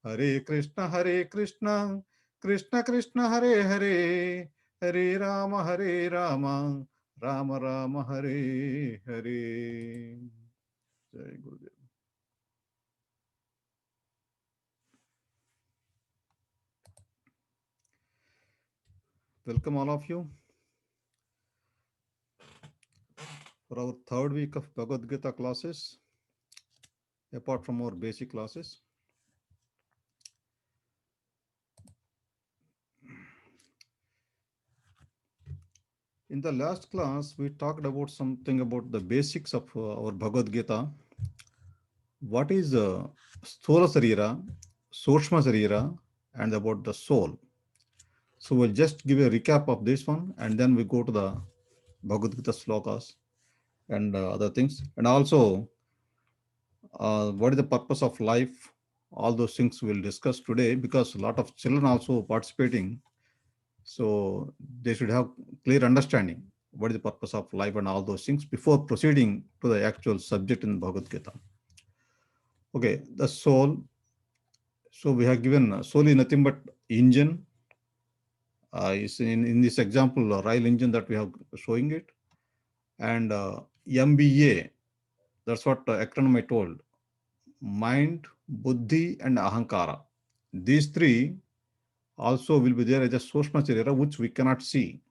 Hare Krishna, Krishna Krishna Hare Hare, Hare Rama, Rama Rama Hare Hare. Jai Gurudev. Welcome all of you for our third week of Bhagavad Gita classes, apart from our basic classes. In the last class, we talked about something about the basics of our Bhagavad Gita. What is Sthola Sarira, Sukshma Sarira, and about the soul. So we'll just give a recap of this one, and then we go to the Bhagavad Gita slokas and other things. And also, what is the purpose of life? All those things we'll discuss today, because a lot of children also participating. So they should have clear understanding what is the purpose of life and all those things before proceeding to the actual subject in Bhagavad Gita. Okay, the soul. So we have given soul is nothing but engine. Is in this example, a rail engine that we have showing it. And MBA, that's what acronym I told. Mind, Buddhi, and Ahankara. These three also will be there as a Sushma Charira, which we cannot see.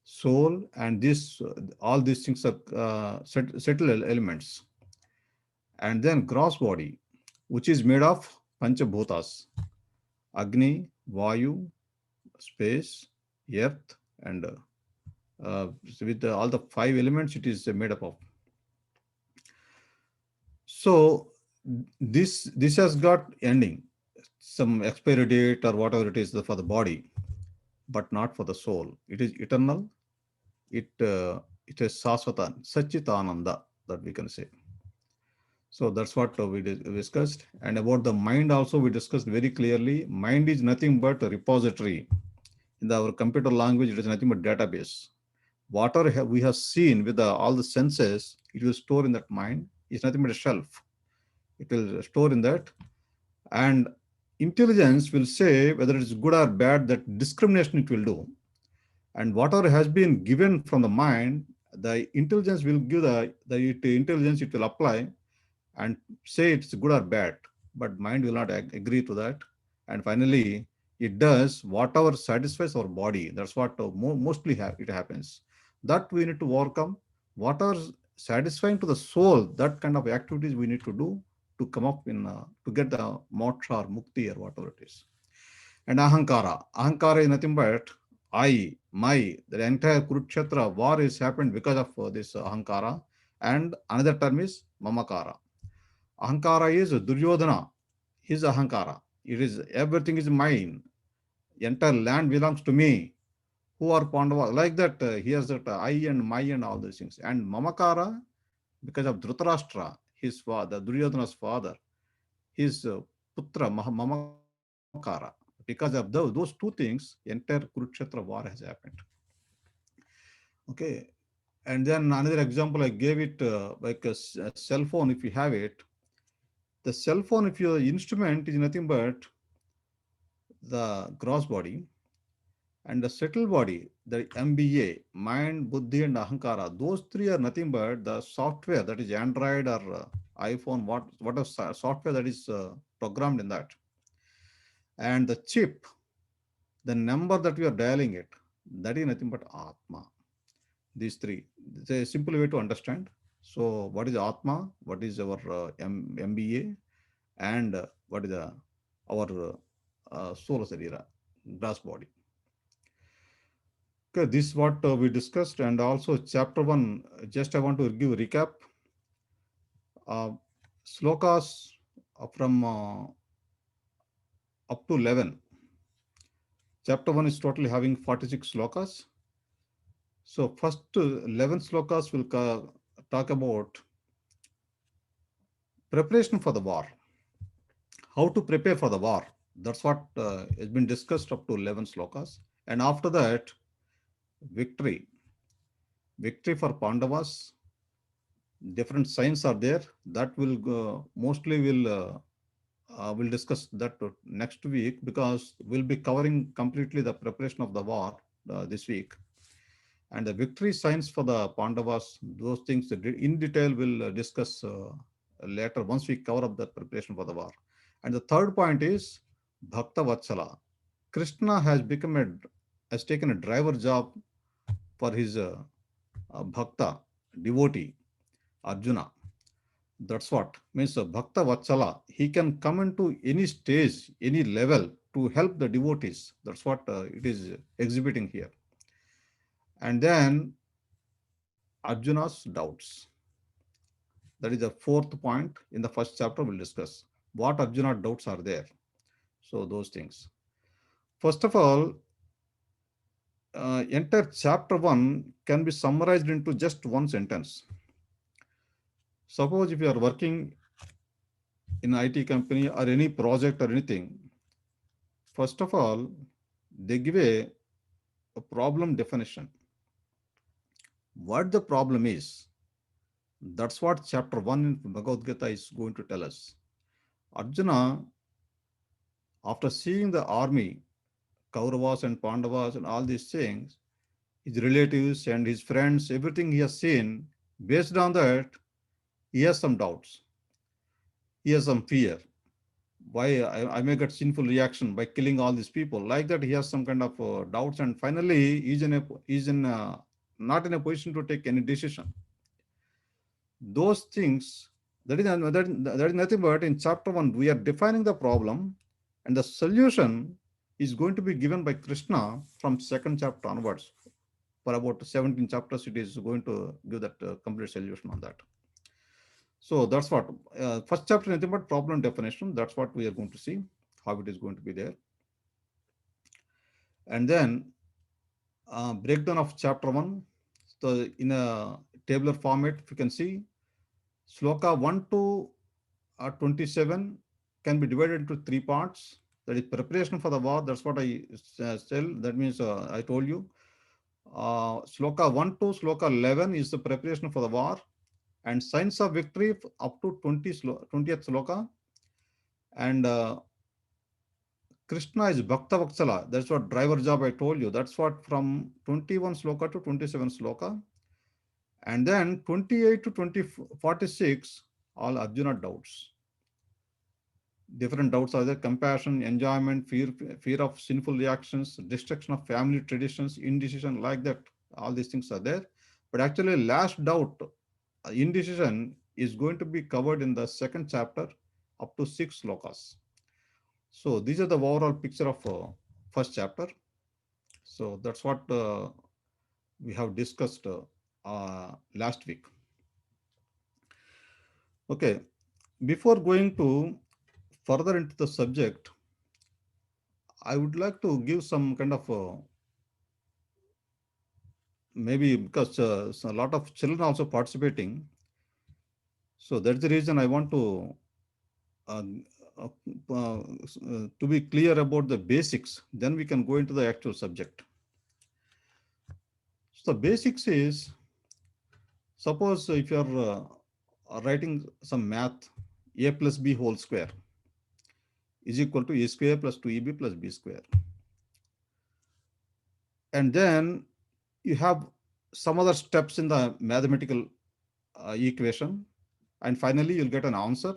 Soul and this, all these things are settled elements. And then gross body, which is made of Panchabhutas, Agni, Vayu, space, earth, and with all the five elements, it is made up of. So this has got ending, some expiry date or whatever it is for the body, but not for the soul. It is eternal. It is Saswatan, Sachitananda, that we can say. So that's what we discussed. And about the mind also we discussed very clearly. Mind is nothing but a repository. In our computer language, it is nothing but database. Whatever we have seen with all the senses, it will store in that mind. It's nothing but a shelf. It will store in that. And intelligence will say whether it's good or bad, that discrimination it will do. And whatever has been given from the mind, the intelligence will give the intelligence it will apply and say it's good or bad, but mind will not agree to that. And finally, it does whatever satisfies our body. That's what mostly it happens. That we need to overcome. Whatever satisfying to the soul, that kind of activities we need to do to come up in to get the moksha or mukti or whatever it is. And ahankara. Ahankara is nothing but I, my. The entire Kurukshetra war is happened because of this ahankara. And another term is mamakara. Ahankara is Duryodhana, his Ahankara. It is everything is mine. Entire land belongs to me. Who are Pandava? Like that, he has that I and my and all these things. And Mamakara, because of Dhritarashtra, his father, Duryodhana's father, his Putra Mamakara. Because of those two things, entire Kurukshetra war has happened. Okay. And then another example I gave it like a cell phone, if you have it. The cell phone, if your instrument is nothing but the gross body, and the settled body, the MBA, mind, buddhi, and ahankara, those three are nothing but the software, that is Android or iPhone, what is software that is programmed in that. And the chip, the number that we are dialing it, that is nothing but Atma. These three. It's a simple way to understand. So, what is Atma? What is our MBA? And what is our soul sarira, gross body. Okay, this is what we discussed, and also chapter 1, just I want to give a recap. Uh, Slokas from up to 11. Chapter 1 is totally having 46 slokas. So first 11 slokas will talk about preparation for the war. How to prepare for the war. That's what has been discussed up to 11 slokas. And after that, victory. Victory for Pandavas. Different signs are there that will mostly will We'll discuss that next week because we'll be covering completely the preparation of the war this week. And the victory signs for the Pandavas, those things in detail we'll discuss later once we cover up the preparation for the war. And the third point is Bhakta Vatsala. Krishna has taken a driver job for his bhakta, devotee, Arjuna. That's what means Bhakta Vatsala. He can come into any stage, any level to help the devotees. That's what it is exhibiting here. And then Arjuna's doubts. That is the fourth point in the first chapter we'll discuss. What Arjuna doubts are there. So those things. First of all, entire chapter 1 can be summarized into just one sentence. Suppose if you are working in IT company or any project or anything, first of all, they give a problem definition. What the problem is, that's what chapter 1 in Bhagavad Gita is going to tell us. Arjuna, after seeing the army, Kauravas and Pandavas and all these things, his relatives and his friends, everything he has seen, based on that, he has some doubts. He has some fear. Why I may get sinful reaction by killing all these people. Like that, he has some kind of doubts, and finally, not in a position to take any decision. Those things, that is nothing but in chapter 1, we are defining the problem, and the solution is going to be given by Krishna from second chapter onwards. For about 17 chapters, it is going to give that complete solution on that. So that's what first chapter, nothing but problem definition. That's what we are going to see, how it is going to be there. And then breakdown of chapter 1. So in a tabular format, if you can see, Sloka 1 to 27 can be divided into three parts. That is preparation for the war. That's what I tell. That means I told you. Sloka 1 to Sloka 11 is the preparation for the war, and signs of victory up to 20th Sloka. And Krishna is Bhakta Vatsala. That's what driver job I told you. That's what from 21 Sloka to 27 Sloka. And then 28 to 46, all Arjuna doubts. Different doubts are there: compassion, enjoyment, fear of sinful reactions, destruction of family traditions, indecision, like that. All these things are there. But actually, last doubt, indecision, is going to be covered in the second chapter up to 6 slokas. So these are the overall picture of first chapter. So that's what we have discussed last week. Okay, before going to further into the subject, I would like to give some kind of maybe because a lot of children also participating. So that's the reason I want uh, uh, to be clear about the basics. Then we can go into the actual subject. So the basics is, suppose if you are writing some math, a plus b whole square is equal to a square plus 2ab plus b square. And then you have some other steps in the mathematical equation. And finally, you'll get an answer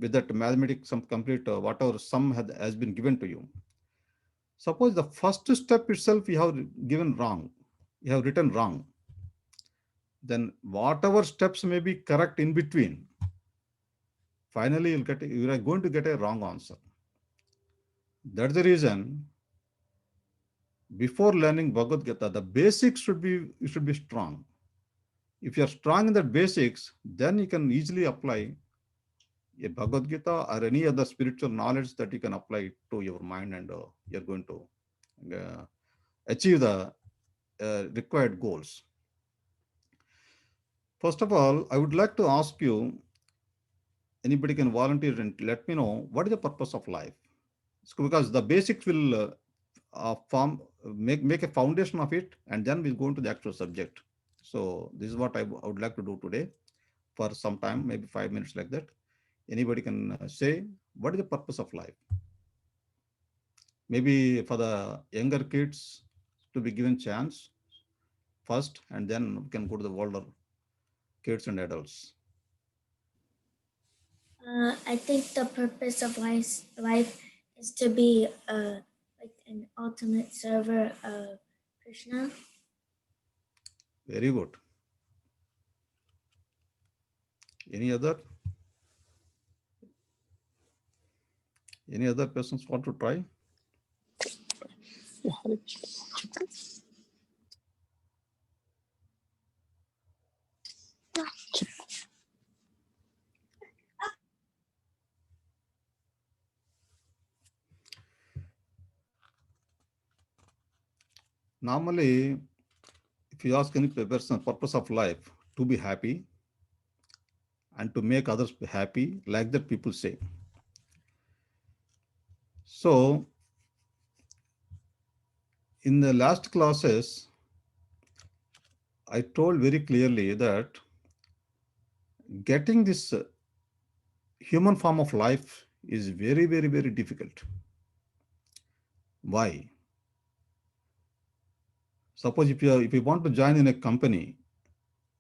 with that mathematics, some complete whatever sum has been given to you. Suppose the first step itself you have given wrong, you have written wrong. Then whatever steps may be correct in between, finally you are going to get a wrong answer. That's the reason before learning Bhagavad Gita, the basics should be strong. If you are strong in the basics, then you can easily apply a Bhagavad Gita or any other spiritual knowledge that you can apply to your mind, and you're going to achieve the required goals. First of all, I would like to ask you, anybody can volunteer and let me know what is the purpose of life. So because the basics will make a foundation of it, and then we'll go into the actual subject. So this is what I would like to do today for some time, maybe 5 minutes like that. Anybody can say, what is the purpose of life? Maybe for the younger kids to be given chance first, and then we can go to the older kids and adults. I think the purpose of life is to be like an ultimate server of Krishna. Very good. Any other? Any other persons want to try? Yeah, Hare Krishna. Normally, if you ask any person, purpose of life to be happy and to make others happy, like that people say. So, in the last classes, I told very clearly that getting this human form of life is very, very, very difficult. Why? Suppose if you want to join in a company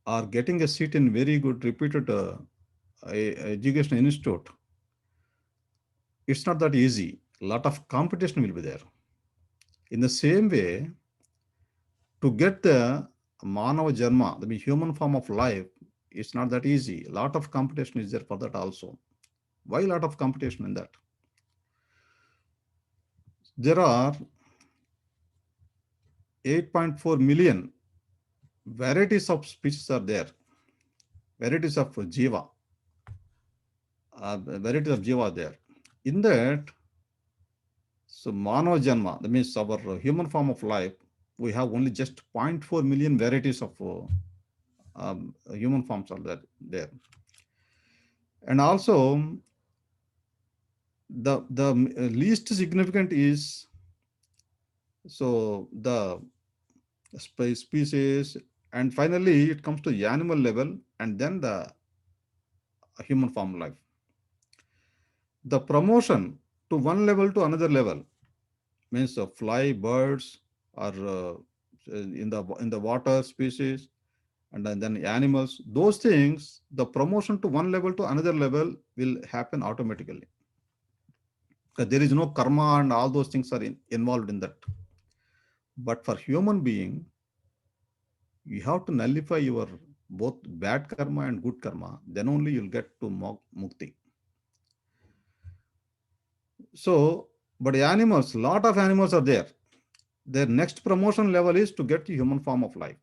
or getting a seat in very good reputed educational institute, it's not that easy. A lot of competition will be there. In the same way, to get the manava janma, the human form of life, it's not that easy. A lot of competition is there for that also. Why a lot of competition in that? There are 8.4 million varieties of species are there, varieties of jiva, varieties of jiva are there. In that, so manava janma, that means our human form of life, we have only just zero point 0.4 million varieties of human forms are there. And also, the least significant is so the species, and finally it comes to the animal level, and then the human form life. The promotion to one level to another level means fly, birds, or in the water species, and then animals. Those things, the promotion to one level to another level will happen automatically. Because there is no karma and all those things are involved in that. But for human being, you have to nullify your both bad karma and good karma. Then only you'll get to mukti. So, but animals, lot of animals are there. Their next promotion level is to get the human form of life.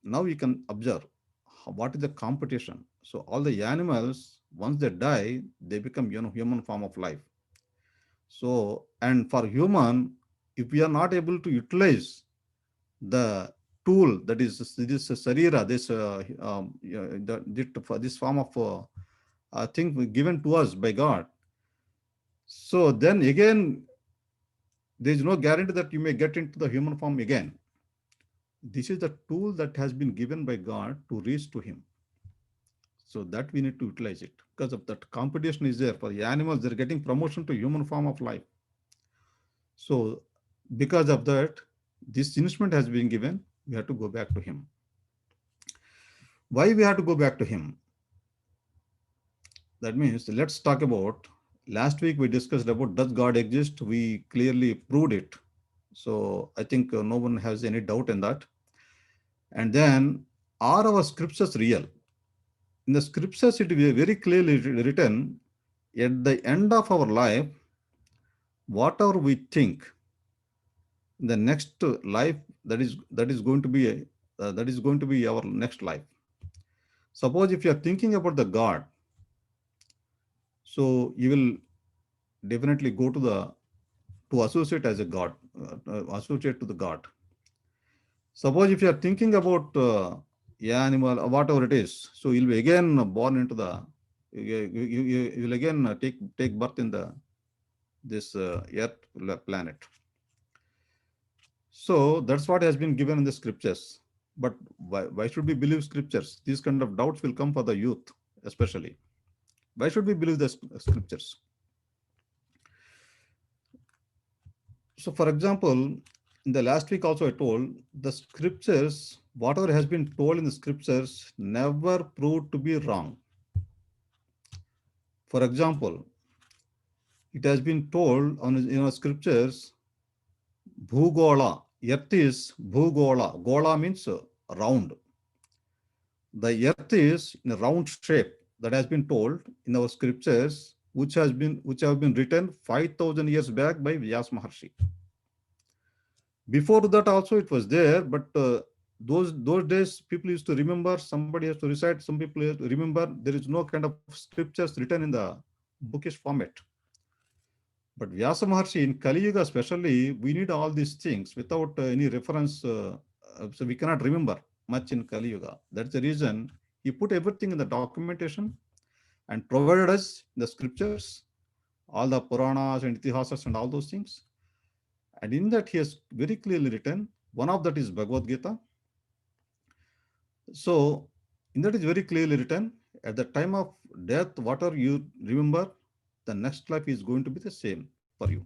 Now you can observe what is the competition. So all the animals, once they die, they become human form of life. So, and for human, if we are not able to utilize the tool that is this sarira, this this form of thing given to us by God. So then again, there is no guarantee that you may get into the human form again. This is the tool that has been given by God to reach to Him. So that we need to utilize it, because of that competition is there for the animals. They're getting promotion to human form of life. So because of that, this instrument has been given. We have to go back to Him. Why we have to go back to Him? That means let's talk about, last week we discussed about does God exist? We clearly proved it. So I think no one has any doubt in that. And then, are our scriptures real? In the scriptures, it is very clearly written, at the end of our life, whatever we think, the next life that is going to be that is going to be our next life. Suppose if you are thinking about the God, so you will definitely go to the to associate as a God, associate to the God. Suppose if you are thinking about animal or whatever it is, so you'll be again born into the you will again take birth in the this earth planet. So that's what has been given in the scriptures. But why should we believe scriptures? These kind of doubts will come for the youth, especially. Why should we believe the scriptures? So, for example, in the last week also I told the scriptures, whatever has been told in the scriptures never proved to be wrong. For example, it has been told on scriptures, Bhugola, earth is Bhugola. Gola means round. The earth is in a round shape that has been told in our scriptures, which have been written 5,000 years back by Vyas Maharshi. Before that also it was there, but those days people used to remember, somebody has to recite, some people have to remember. There is no kind of scriptures written in the bookish format. But Vyasa Maharshi in Kali Yuga especially, we need all these things without any reference, so we cannot remember much in Kali Yuga. That's the reason he put everything in the documentation and provided us the scriptures, all the Puranas and Itihasas and all those things. And in that he has very clearly written, one of that is Bhagavad Gita. So in that is very clearly written, at the time of death, whatever you remember, the next life is going to be the same for you.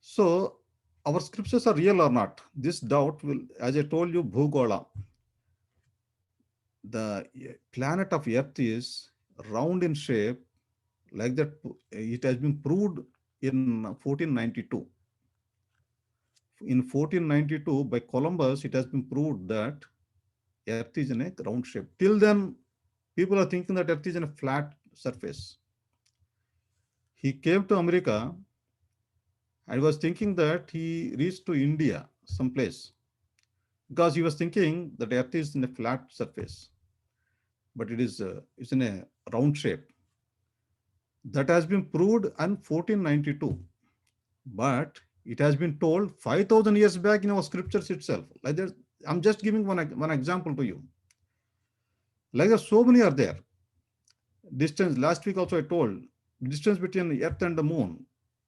So our scriptures are real or not? This doubt will, as I told you, Bhugola, the planet of Earth is round in shape, like that. It has been proved in 1492. In 1492, by Columbus, it has been proved that Earth is in a round shape. Till then, people are thinking that Earth is in a flat surface. He came to America and was thinking that he reached to India someplace, because he was thinking that Earth is in a flat surface, but it's in a round shape. That has been proved in 1492, but it has been told 5,000 years back in our scriptures itself. Like that, I'm just giving one example to you. Like that, so many are there. Distance, last week also I told, distance between Earth and the moon,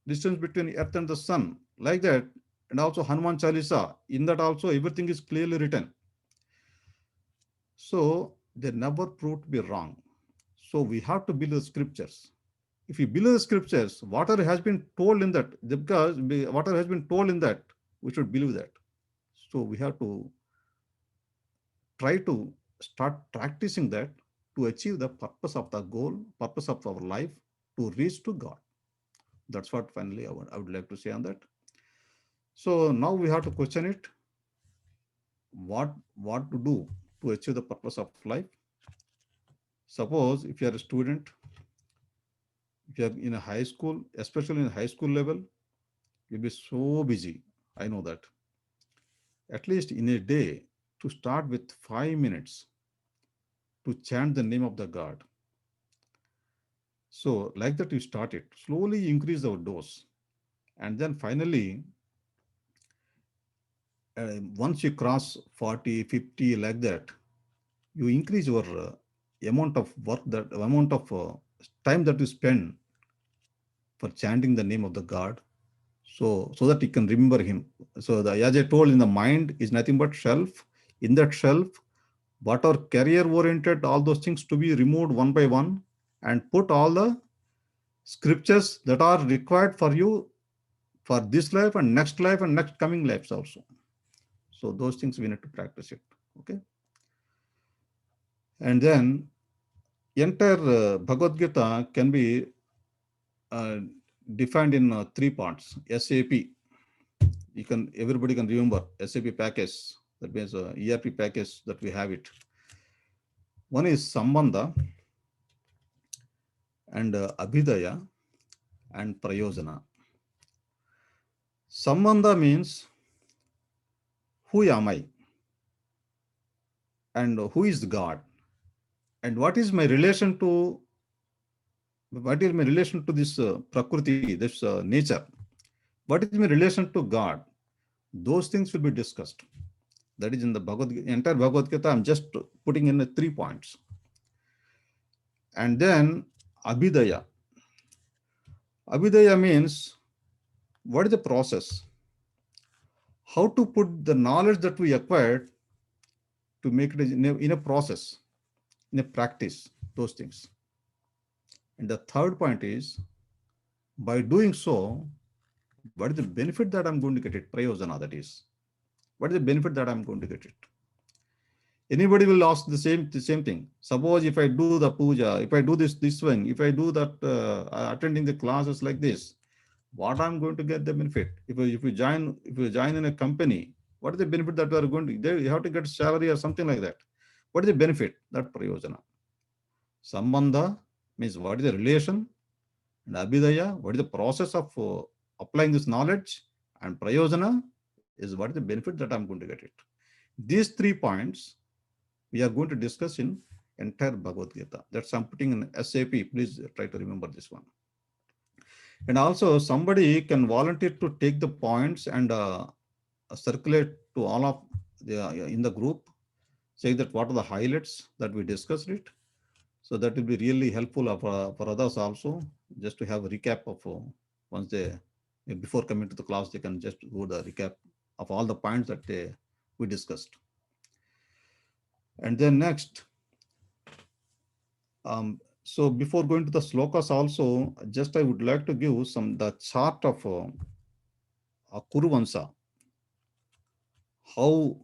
distance between Earth and the sun, like that. And also Hanuman Chalisa, in that also everything is clearly written. So they never proved to be wrong. So we have to believe the scriptures. If you believe the scriptures, whatever has been told in that, because whatever has been told in that, we should believe that. So we have to try to start practicing that to achieve the purpose of the goal, purpose of our life, to reach to God. That's what finally I would like to say on that. So now we have to question it. What to do to achieve the purpose of life? Suppose if you are a student, if you are in a high school, especially in high school level, you'll be so busy. I know that. At least in a day, to start with 5 minutes to chant the name of the God. So like that you start it, slowly increase our dose. And then finally, once you cross 40, 50 like that, you increase your amount of work, that amount of time that you spend for chanting the name of the God. So that you can remember him. So as I told, in the mind is nothing but shelf. In that shelf, what are career oriented, all those things to be removed one by one, and put all the scriptures that are required for you for this life and next coming lives also. So those things we need to practice it. Okay. And then entire Bhagavad Gita can be defined in 3 parts. SAP. Everybody can remember SAP package. That means ERP package that we have it. One is Sambandha and Abhidaya and Prayojana. Sambandha means who am I and who is God, and what is my relation to this Prakriti, this nature? What is my relation to God? Those things will be discussed. That is in the entire Bhagavad Gita. I'm just putting in 3 points. And then Abhidaya. Abhidaya means what is the process? How to put the knowledge that we acquired to make it in a process, in a practice, those things. And the third point is, by doing so, what is the benefit that I'm going to get it? Prayojana, that is. What is the benefit that I'm going to get it? Anybody will ask the same thing. Suppose if I do the puja, if I do this one, if I do that, attending the classes like this, what I'm going to get the benefit? If you join in a company, what is the benefit that we are going to? You have to get salary or something like that. What is the benefit? That prayojana. Sambandha means what is the relation, and abhidaya, what is the process of applying this knowledge, and prayojana is what is the benefit that I'm going to get it. These 3 points we are going to discuss in entire Bhagavad Gita. That's I'm putting in SAP. Please try to remember this one. And also somebody can volunteer to take the points and circulate to all of the in the group, say that what are the highlights that we discussed it. So that will be really helpful for others also, just to have a recap of once they, before coming to the class, they can just go the recap of all the points that we discussed. And then next, so before going to the slokas also, just I would like to give the chart of Kuruvansa, how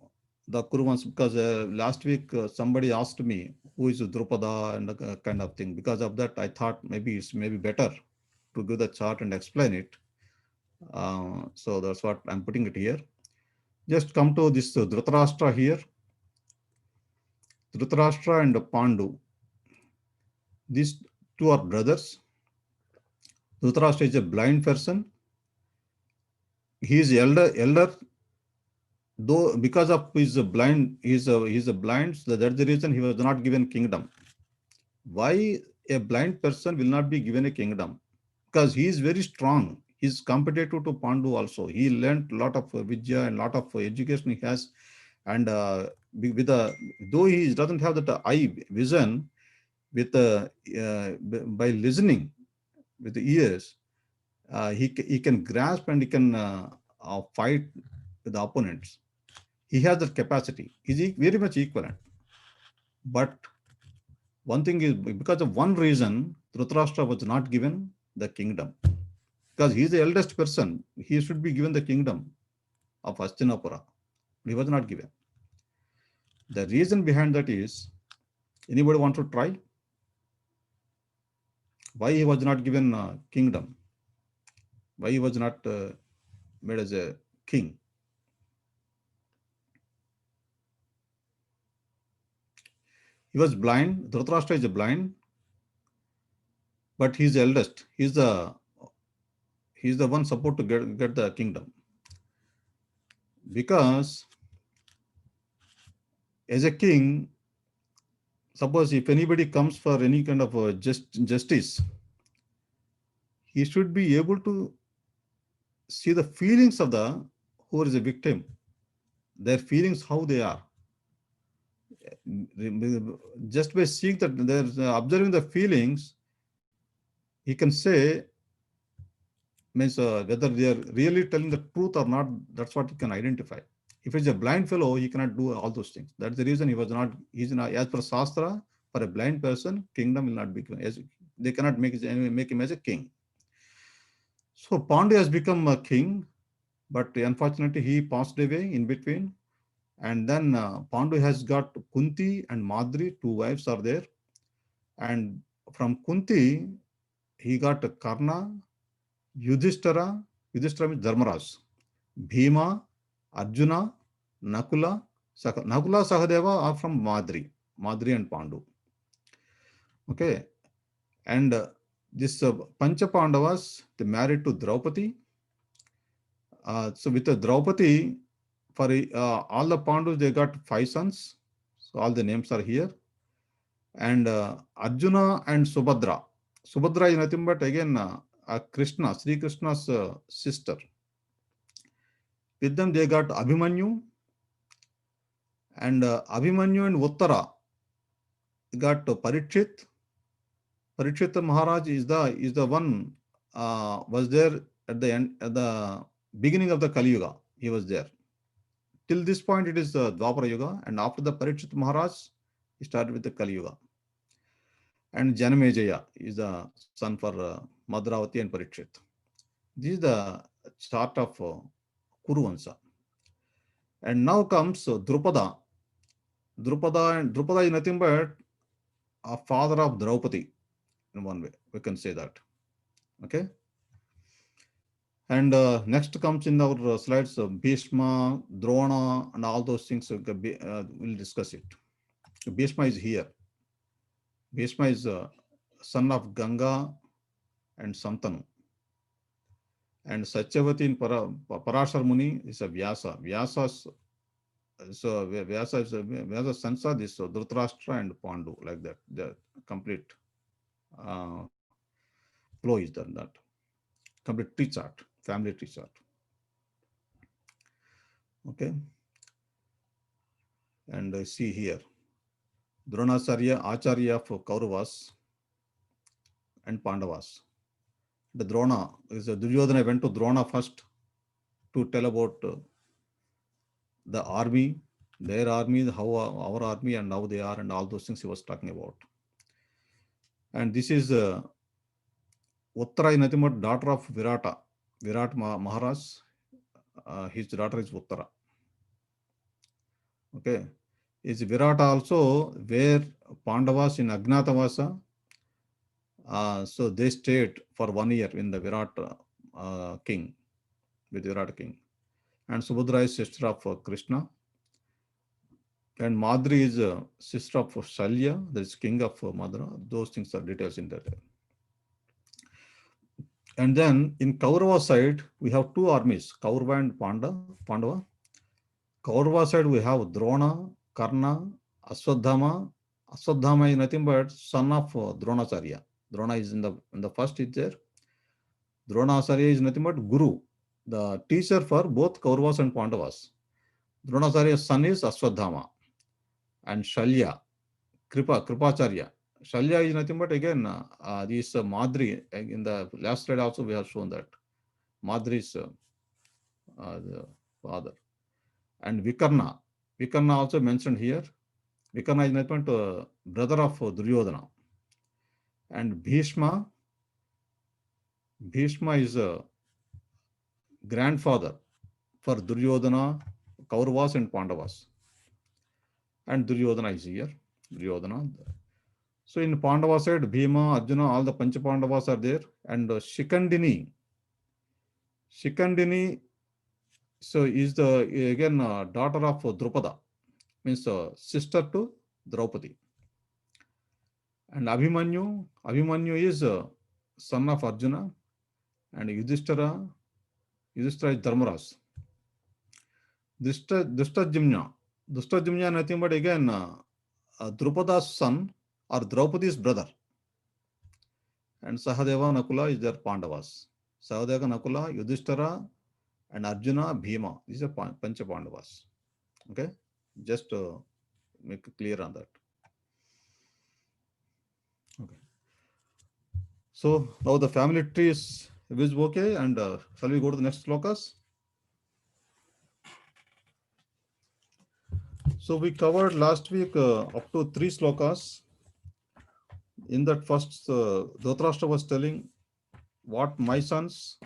the Kuruvansa, because last week somebody asked me who is Drupada and kind of thing. Because of that, I thought maybe it's better to give the chart and explain it. So that's what I'm putting it here. Just come to this Dhritarashtra here. Dhritarashtra and Pandu. These two are brothers. Dhritarashtra is a blind person. He is elder. Though because of his blind, he's a blind. So that's the reason he was not given kingdom. Why a blind person will not be given a kingdom? Because he is very strong. He's competitive to Pandu also. He learned a lot of vidya and lot of education he has, and though he doesn't have that eye vision, with by listening with the ears, he can grasp and he can fight with the opponents. He has that capacity. He's very much equivalent. But one thing is, because of one reason, Dhritarashtra was not given the kingdom. Because he is the eldest person, he should be given the kingdom of Hastinapura. He was not given. The reason behind that is, anybody want to try? Why he was not given kingdom? Why he was not made as a king? He was blind. Dhritarashtra is blind, but he's the eldest. He's the one supposed to get the kingdom. Because as a king, suppose if anybody comes for any kind of justice, he should be able to see the feelings of the who is a victim, their feelings, how they are. Just by seeing that, there's observing the feelings, he can say, means whether they are really telling the truth or not. That's what he can identify. If he's a blind fellow, he cannot do all those things. That's the reason he's not, as per Shastra, for a blind person, kingdom will not be given. They cannot make him as a king. So Pandu has become a king, but unfortunately he passed away in between. And then Pandu has got Kunti and Madri, 2 wives are there. And from Kunti, he got Karna, Yudhishthira means Dharmaraj, Bhima, Arjuna, Nakula, Sahadeva are from Madri and Pandu. Okay. And this Pancha Pandavas, they married to Draupadi. So with the Draupadi, for all the Pandus, they got 5 sons. So all the names are here. And Arjuna and Subhadra. Subhadra is nothing but again Krishna, Sri Krishna's sister. With them, they got Abhimanyu. And Abhimanyu and Uttara got Parikshit. Parikshit Maharaj is the one was there at the beginning of the Kali Yuga. He was there. Till this point, it is the Dwapara Yuga, and after the Parikshit Maharaj, he started with the Kali Yuga. And Janamejaya is the son for Madravati and Parikshit. This is the chart of Kuruvansa. And now comes Drupada. Drupada is nothing but a father of Draupadi in one way. We can say that. Okay. And next comes in our slides Bhishma, Drona, and all those things. We'll discuss it. Bhishma is here. Bhishma is son of Ganga and Santanu. And Satyavati in Parashar Muni is a Vyasa. Vyasa's Vyasa sons are this Dhritarashtra and Pandu, like that. The complete flow is done that. Complete tree chart, family tree chart. Okay. And see here, Dronacharya, Acharya of Kauravas and Pandavas. The Drona is Duryodhana went to Drona first to tell about the army, their army, how our army and how they are, and all those things he was talking about. And this is Uttara is nothing but daughter of Virata. Virat Maharaj, his daughter is Uttara. Okay. Is Virata also where Pandavas in Agnatavasa? So they stayed for 1 year in the Virat king, with Virat king. And Subhadra is sister of Krishna. And Madri is sister of Shalya, that is king of Madra. Those things are details in that. And then in Kaurava side, we have two armies, Kaurava and Pandava. Kaurava side, we have Drona, Karna, Aswadhama. Aswadhama is nothing but son of Dronacharya. Drona is in the first is there. Dronacharya is nothing but Guru, the teacher for both Kauravas and Pandavas. Dronacharya's son is Aswadhama. And Shalya, Kripacharya. Shalya is nothing but again, this Madri, in the last slide also we have shown that. Madri's the father. And Vikarna. Vikarna also mentioned here. Vikarna is nothing but brother of Duryodhana. And Bhishma is a grandfather for Duryodhana, Kauravas and Pandavas. And Duryodhana is here. Duryodhana. So in Pandava side, Bhima, Arjuna, all the Pancha Pandavas are there. And Shikandini. Shikandini, so is the again daughter of Drupada, means sister to Draupadi. And Abhimanyu is son of Arjuna. And Yudhishthira is Dharmaraj. Dristajimna nothing but again Drupada's son or Draupadi's brother. And Sahadeva, Nakula is their Pandavas. Sahadeva, Nakula, Yudhishthira, and Arjuna, Bhima. These are Pancha Pandavas. Okay, just make it clear on that. Okay. So now the family tree is okay, and shall we go to the next slokas? So we covered last week up to 3 slokas. In that first, Dhritarashtra was telling what my sons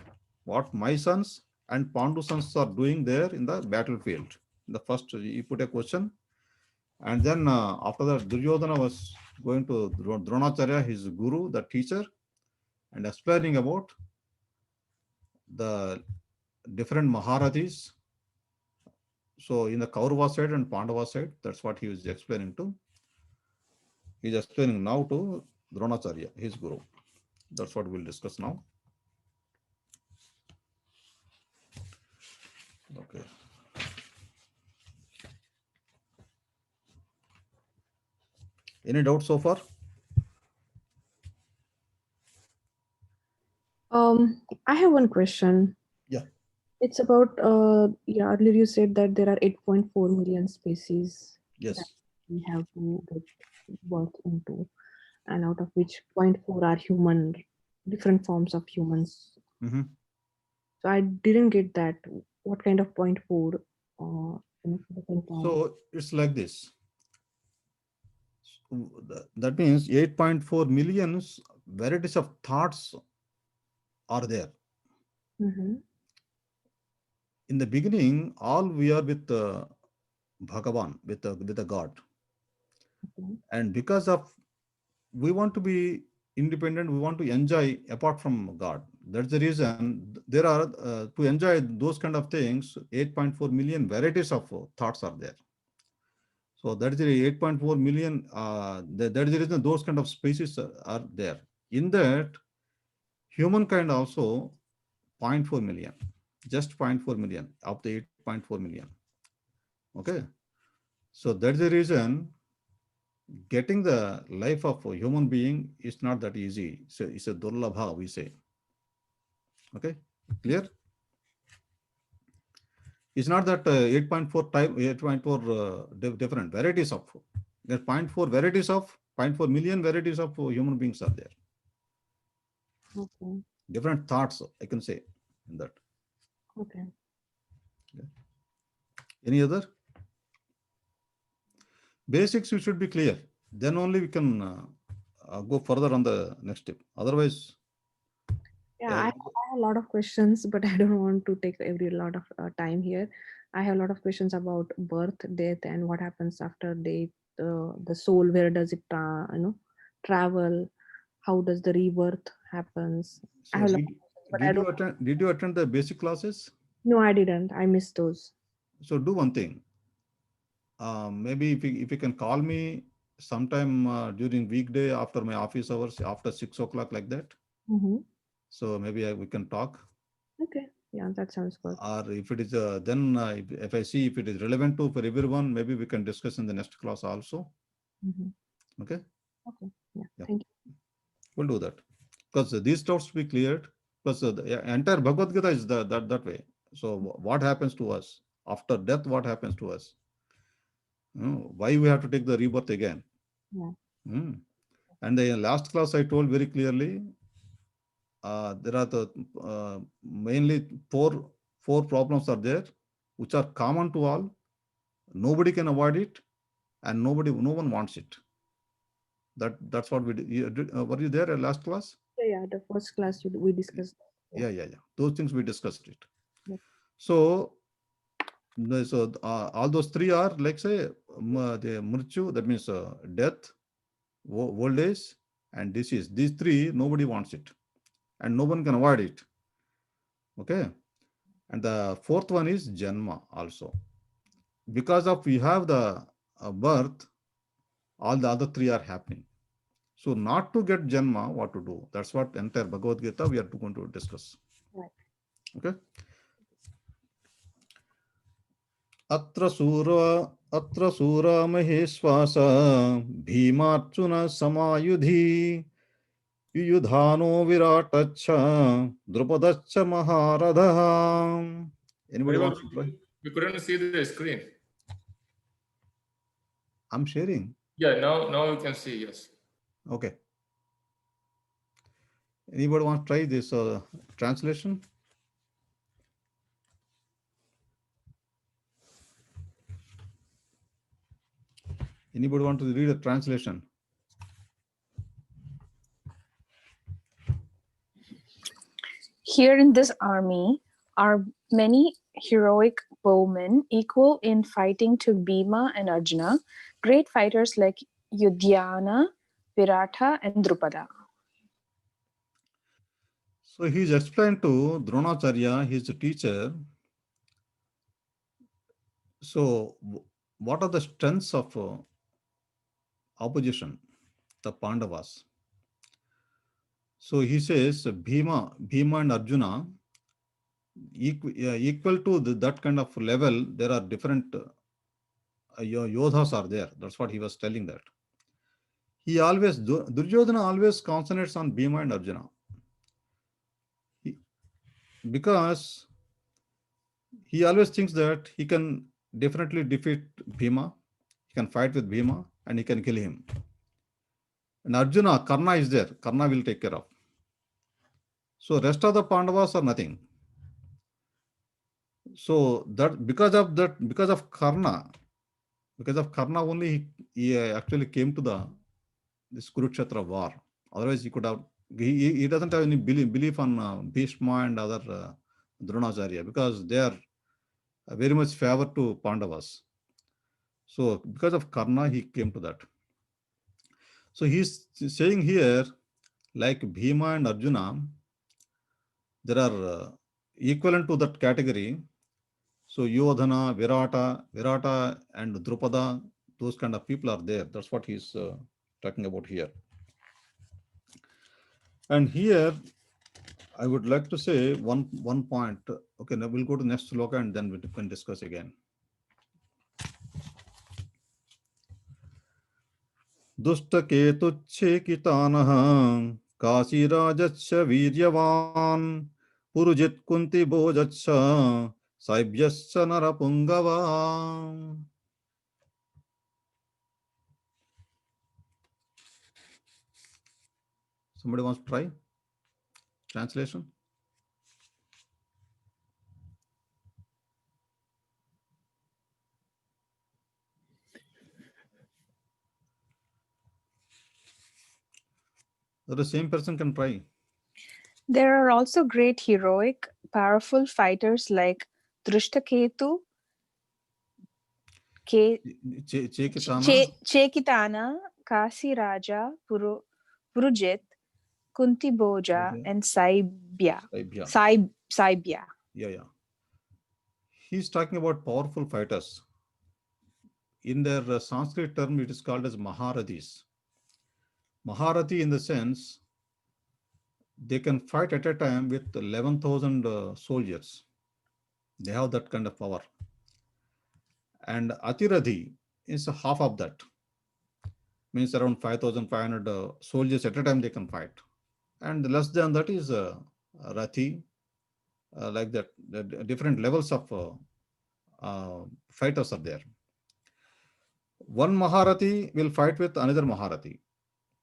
and Pandu sons are doing there in the battlefield. In the first, he put a question. And then after that, Duryodhana was going to Dronacharya, his guru, the teacher, and explaining about the different Maharathis. So in the Kaurava side and Pandava side, that's what he was explaining to. He's explaining now to Dronacharya, his guru. That's what we'll discuss now. Okay. Any doubts so far? I have one question. Yeah. It's about, earlier you said that there are 8.4 million species Yes. that we have to get birth into, and out of which 0.4 are human, different forms of humans. Mm-hmm. So I didn't get that. What kind of 0.4? So it's like this. that means 8.4 million varieties of thoughts are there. Mhm. In the beginning, all we are with Bhagavan, with the God. Okay. And because of we want to be independent, we want to enjoy apart from God. That's the reason there are to enjoy those kind of things. 8.4 million varieties of thoughts are there. So that is the 8.4 million. That is the reason those kind of species are there. In that, humankind also 0.4 million, just 0.4 million of the 8.4 million. Okay, so that's the reason getting the life of a human being is not that easy. So it's a durlabha, we say. Okay, clear? It's not that 8.4 type, 8.4 different varieties of, there are 0.4 varieties of, 0.4 million varieties of human beings are there. Okay. Different thoughts, I can say in that. Okay. Any other? Basics you should be clear. Then only we can go further on the next step. Otherwise, Yeah, uh, I have a lot of questions, but I don't want to take every lot of time here. I have a lot of questions about birth, death, and what happens after death. The soul, where does it, travel? How does the rebirth happens? I so have a lot of questions, but I don't. did you attend the basic classes? No, I didn't. I missed those. So do one thing. Maybe if you can call me sometime during weekday after my office hours, after 6 o'clock like that. Mm-hmm. So maybe we can talk. Okay. Yeah, that sounds good. Or if it is then if I see if it is relevant to for everyone, maybe we can discuss in the next class also. Mm-hmm. Okay. Okay. Yeah. Yeah. Thank you. We'll do that because these doubts to be cleared. Because the entire Bhagavad Gita is that way. So what happens to us after death? What happens to us? Why we have to take the rebirth again? Yeah. Mm. And the last class I told very clearly, there are the mainly four problems are there, which are common to all. Nobody can avoid it, and no one wants it. That's what we did. Were you there at last class? Yeah. Yeah. The first class we discussed. Yeah. Yeah. Those things we discussed it. Yeah. So, all those three are like say the murchu, that means death, old age, and disease. These three nobody wants it, and no one can avoid it. Okay, and the fourth one is janma also. Because of we have the birth, all the other three are happening. So not to get janma, what to do? That's what entire Bhagavad Gita we are going to discuss. Right. Okay. अत्र सूर महेश्वास Bhimarjun समायुधि युयुधानो विराटच्छ द्रुपदच्छ महारथः. Anybody Deva, wants to try? we couldn't see the screen. I'm sharing. Yeah, now you can see, yes. Okay. Anybody want to try this translation? Anybody want to read a translation? Here in this army are many heroic bowmen, equal in fighting to Bhima and Arjuna, great fighters like Yudhyana, Virata, and Drupada. So he's explained to Dronacharya, his teacher. So what are the strengths of opposition, the Pandavas? So he says Bhima and Arjuna equal to that kind of level. There are different yodhas are there. That's what he was telling that. He always Duryodhana always concentrates on Bhima and Arjuna. Because he always thinks that he can definitely defeat Bhima, he can fight with Bhima, and he can kill him. And Arjuna, Karna is there. Karna will take care of. So rest of the Pandavas are nothing. So because of Karna only he actually came to the this Kurukshetra war. Otherwise, he could have. He doesn't have any belief on Bhishma and other Dronacharya, because they are very much favor to Pandavas. So because of Karna, he came to that. So he's saying here, like Bhima and Arjuna, there are equivalent to that category. So Yodhana, Virata and Drupada, those kind of people are there. That's what he's talking about here. And here, I would like to say one point. Okay, now we'll go to next sloka and then we can discuss again. दुष्टकेतुच्छेकितानः काशीराजच्छ वीर्यवान् Purujit कुन्तिभोजच्छ साइभ्यश्च नरपुङ्गवा. Somebody wants to try translation? Or the same person can try. There are also great heroic, powerful fighters like Drishtaketu, Chekitana, Kasiraja, Purujit, Kuntibhoja, and Saibya. Saibya. Yeah. He's talking about powerful fighters. In their Sanskrit term, it is called as Maharathis. Maharathi in the sense, they can fight at a time with 11,000 soldiers. They have that kind of power. And Atirathi is half of that. Means around 5,500 soldiers at a time they can fight. And less than that is Rathi, like that. The different levels of fighters are there. One Maharathi will fight with another Maharathi.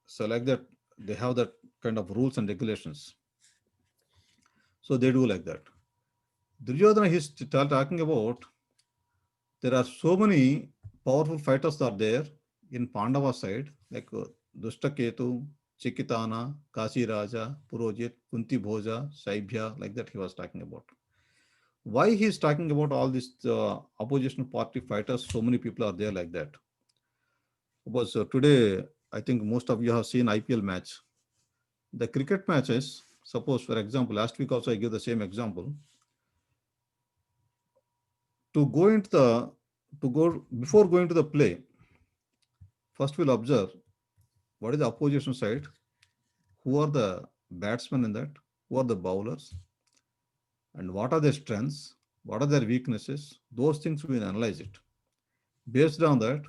So like that, they have that kind of rules and regulations. So they do like that. Duryodhana is talking about, there are so many powerful fighters that are there in Pandava side, like Dushtaketu, Chikitana, Kasiraja, Purojit, Kuntibhoja, Saibhya, like that he was talking about. Why he is talking about all these opposition party fighters, so many people are there like that? Because today, I think most of you have seen IPL match. The cricket matches, suppose for example, last week also I give the same example. Before going to the play, first we'll observe what is the opposition side, who are the batsmen in that, who are the bowlers, and what are their strengths, what are their weaknesses. Those things we will analyze it. Based on that,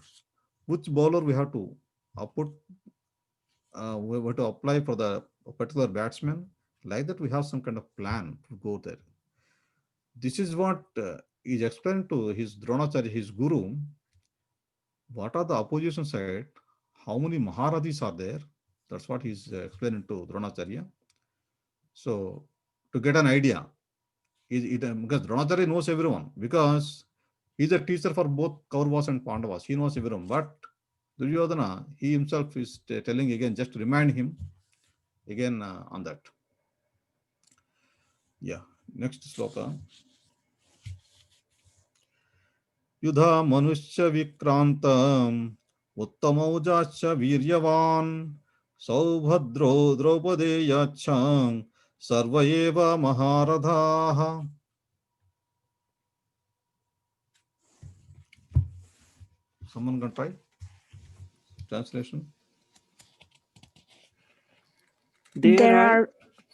which bowler we have to put, we have to apply for the particular batsman. Like that, we have some kind of plan to go there. This is what is explained to his Dronacharya, his guru. What are the opposition side? How many Maharathis are there? That's what he's explaining to Dronacharya. So to get an idea, because Dronacharya knows everyone, because he's a teacher for both Kauravas and Pandavas. He knows everyone. But Duryodhana, he himself is telling again, just to remind him again on that. Yeah, next sloka. Yudha Manusya Vikrantam Uttamaujacha Viryavan Saubhadro Draupadeyachang Sarvaeva Maharadhaha. Someone can try translation. There are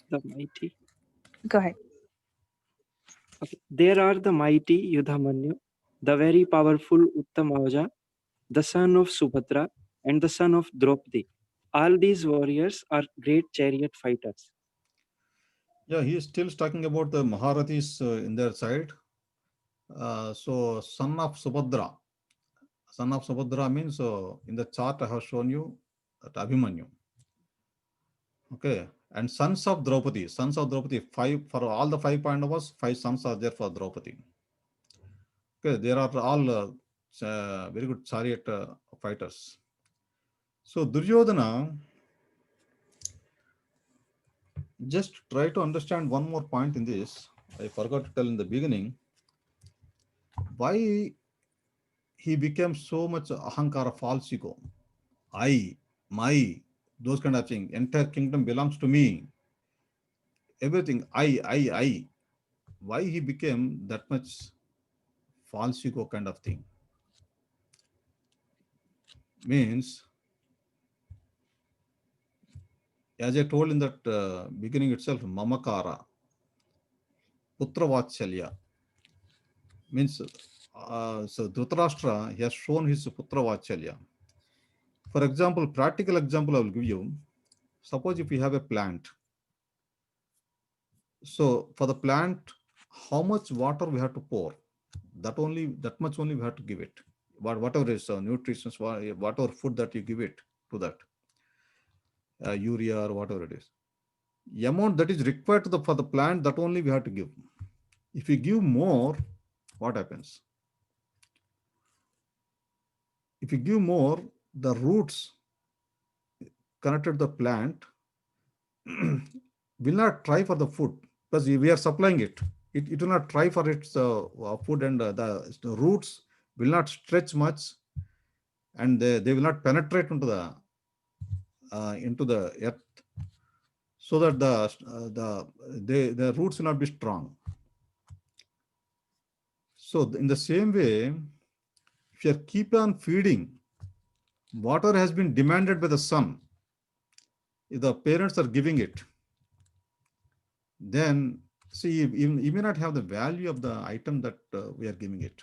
the mighty. Go ahead. Okay. There are the mighty Yudhamanyu, the very powerful Uttamauja, the son of Subhadra, and the son of Draupadi. All these warriors are great chariot fighters. Yeah, he is still talking about the Maharathis in their side. So, son of Subhadra. Son of Subhadra means, in the chart I have shown you that Abhimanyu. Okay, and sons of Draupadi, 5, for all the 5 Pandavas, 5 sons are there for Draupadi. Okay, there are all very good chariot fighters. So Duryodhana, just try to understand one more point in this. I forgot to tell in the beginning why he became so much ahankara, false ego. I, my, those kind of things. Entire kingdom belongs to me. Everything, I. Why he became that much false ego kind of thing? Means, as I told in that beginning itself, mamakara, putra vatsalya. Means, so Dhritarashtra, he has shown his putra vatsalya. For example, practical example I will give you. Suppose if you have a plant. So for the plant, how much water we have to pour? That much only we have to give it. Whatever is nutrition, whatever food that you give it to that, urea or whatever it is. The amount that is required for the plant, that only we have to give. If you give more, what happens? If you give more, the roots connected to the plant will not try for the food because we are supplying it. It will not try for its food, and the roots will not stretch much, and they will not penetrate into the earth, so that the roots will not be strong. So in the same way, if you keep on feeding, water has been demanded by the sun. If the parents are giving it, then see, you may not have the value of the item that we are giving it.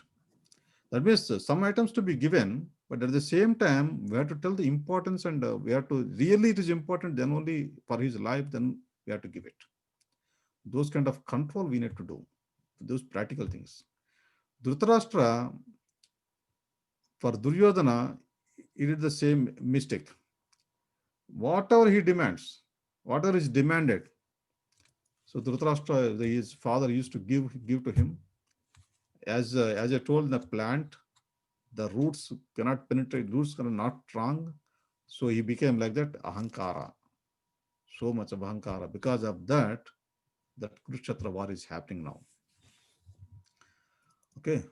That means some items to be given, but at the same time, we have to tell the importance, and we have to really it is important, then only for his life, then we have to give it. Those kind of control we need to do, those practical things. Dhritarashtra, for Duryodhana, it is the same mistake. Whatever he demands, whatever is demanded. So Dhritarashtra, his father used to give to him. As I told, in the plant, the roots cannot penetrate, roots are not strong. So he became like that, ahankara. So much of ahankara. Because of that Kurukshetra war is happening now. Okay.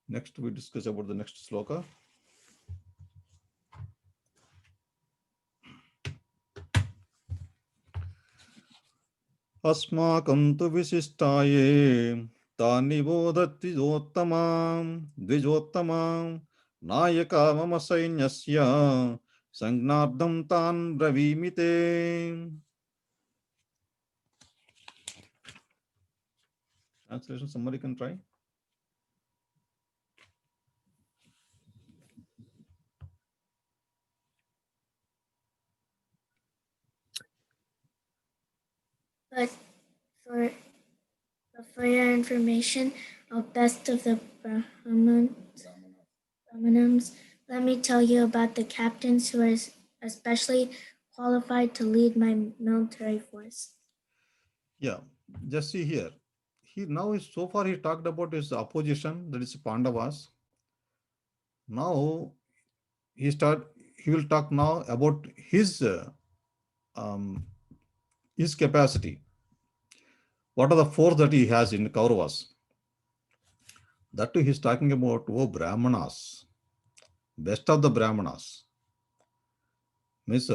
Next, we discuss about the next sloka. Asmakam tu visishtaye tani bodhati dvijottamam nayaka mama sainyasya sangnardham tan bravimite. Translation, somebody can try. But for your information, O best of the Brahmanams, let me tell you about the captains who are especially qualified to lead my military force. Yeah, just see here. So far he talked about his opposition, that is Pandavas. Now he will talk now about his capacity. What are the force that he has in Kauravas? That too he's talking about, Brahmanas, best of the Brahmanas. Means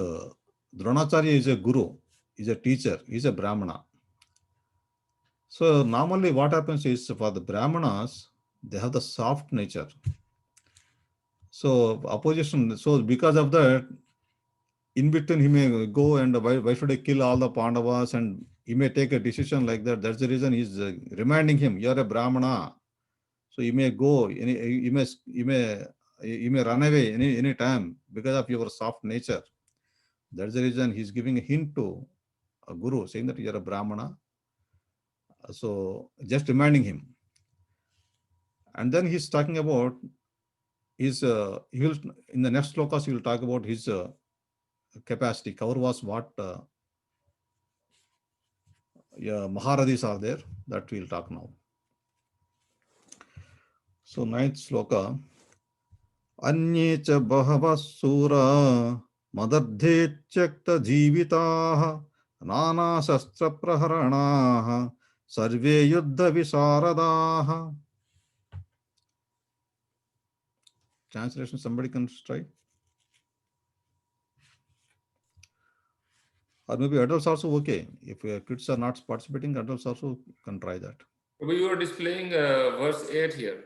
Dronacharya is a guru, is a teacher, is a Brahmana. So normally what happens is, for the Brahmanas, they have the soft nature. So opposition, so because of that, in between he may go and why should I kill all the Pandavas, and he may take a decision like that. That's the reason he's reminding him, you're a Brahmana. So you may go, you may run away any time because of your soft nature. That's the reason he's giving a hint to a guru, saying that you're a Brahmana. So just reminding him. And then he's talking about his, he will, in the next slokas, he will talk about his capacity. Kauravas, what Maharadis are there, that we'll talk now. So ninth sloka. Anye cha bahava sura madardhe tyakta jivitaha nana shastra praharanaha sarve yuddha visaradaha. Translation, somebody can try. Or maybe adults also okay. If kids are not participating, adults also can try that. We were displaying verse 8 here.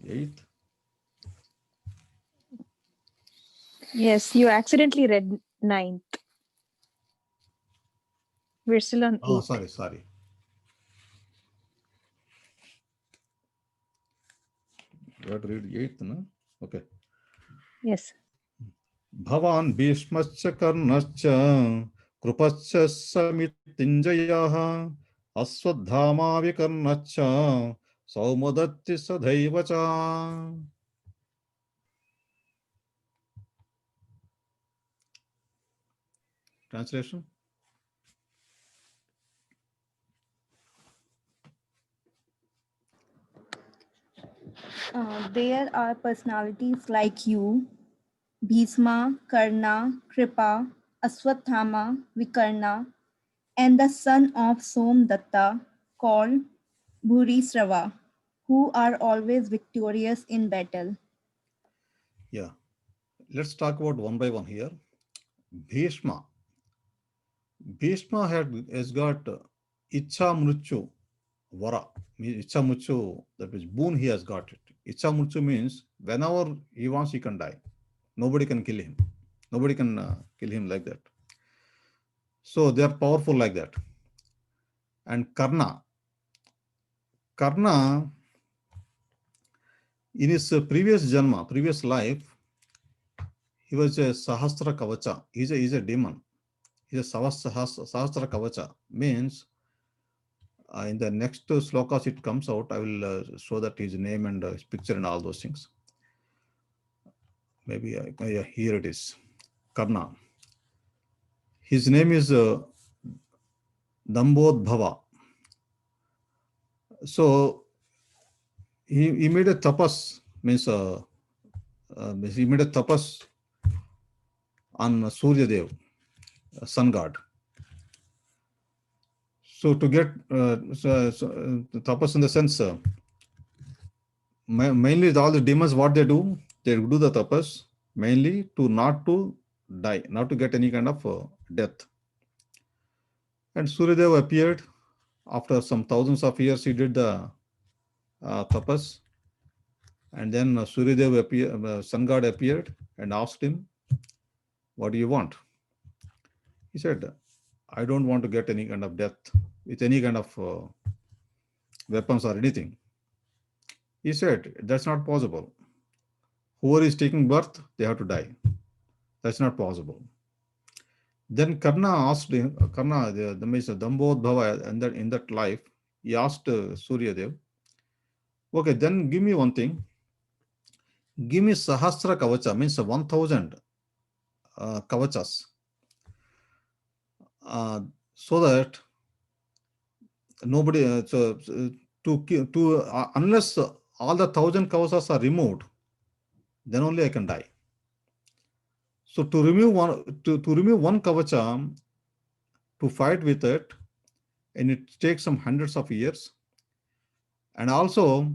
8th. Yes, you accidentally read 9th. We're still on 8th. Oh, sorry. You have to read 8th, no? Okay. Yes. Bhavan Bhishmascha Karnascha Krupascha Samitinjayaha Aswadhama Vikarnascha Saumadatti Sadhaivacha. Translation. There are personalities like you, Bhisma, Karna, Kripa, Aswathama, Vikarna, and the son of Somdatta called Bhurisrava, who are always victorious in battle. Yeah. Let's talk about one by one here. Bhishma. Bhishma has got Icha Mruchu Vara. Icha Mruchu, that means boon he has got it. Icha Mruchu means whenever he wants, he can die. Nobody can kill him. Nobody can kill him like that. So they are powerful like that. And Karna. Karna, in his previous janma, previous life, he was a Sahasra Kavacha. He's a demon. He's a Sahasra Kavacha. Means in the next slokas it comes out, I will show that his name and his picture and all those things. Maybe yeah, here it is. Karna. His name is Dambodbhava. So he made a tapas, means he made a tapas on Surya Dev, sun god. So to get tapas in the sense, mainly all the demons, what they do the tapas mainly to not to die, not to get any kind of death. And Suryadev appeared after some thousands of years. He did the tapas, and then Suryadev appeared, sun god appeared and asked him, "What do you want?" He said, "I don't want to get any kind of death with any kind of weapons or anything." He said, "That's not possible. Whoever is taking birth, they have to die. That's not possible." Then Karna asked him, the means Dambodbhava, and that in that life, he asked Suryadev, "Okay, then give me one thing. Give me Sahasra Kavacha, means 1,000 Kavachas, so that nobody, unless all the 1,000 Kavachas are removed, then only I can die." So to remove one Kavacha, to fight with it, and it takes some hundreds of years. And also,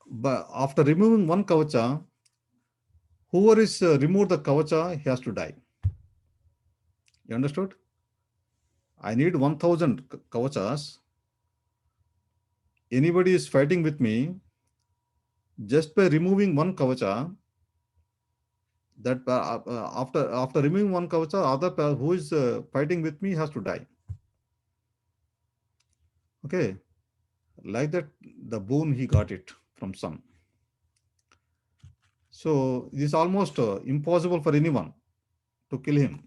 but after removing one Kavacha, whoever is removed the Kavacha, he has to die. You understood? I need 1,000 Kavachas. Anybody is fighting with me, just by removing one Kavacha, that after removing one Kavacha, other who is fighting with me has to die. Okay, like that, the boon he got it from sun. So it is almost impossible for anyone to kill him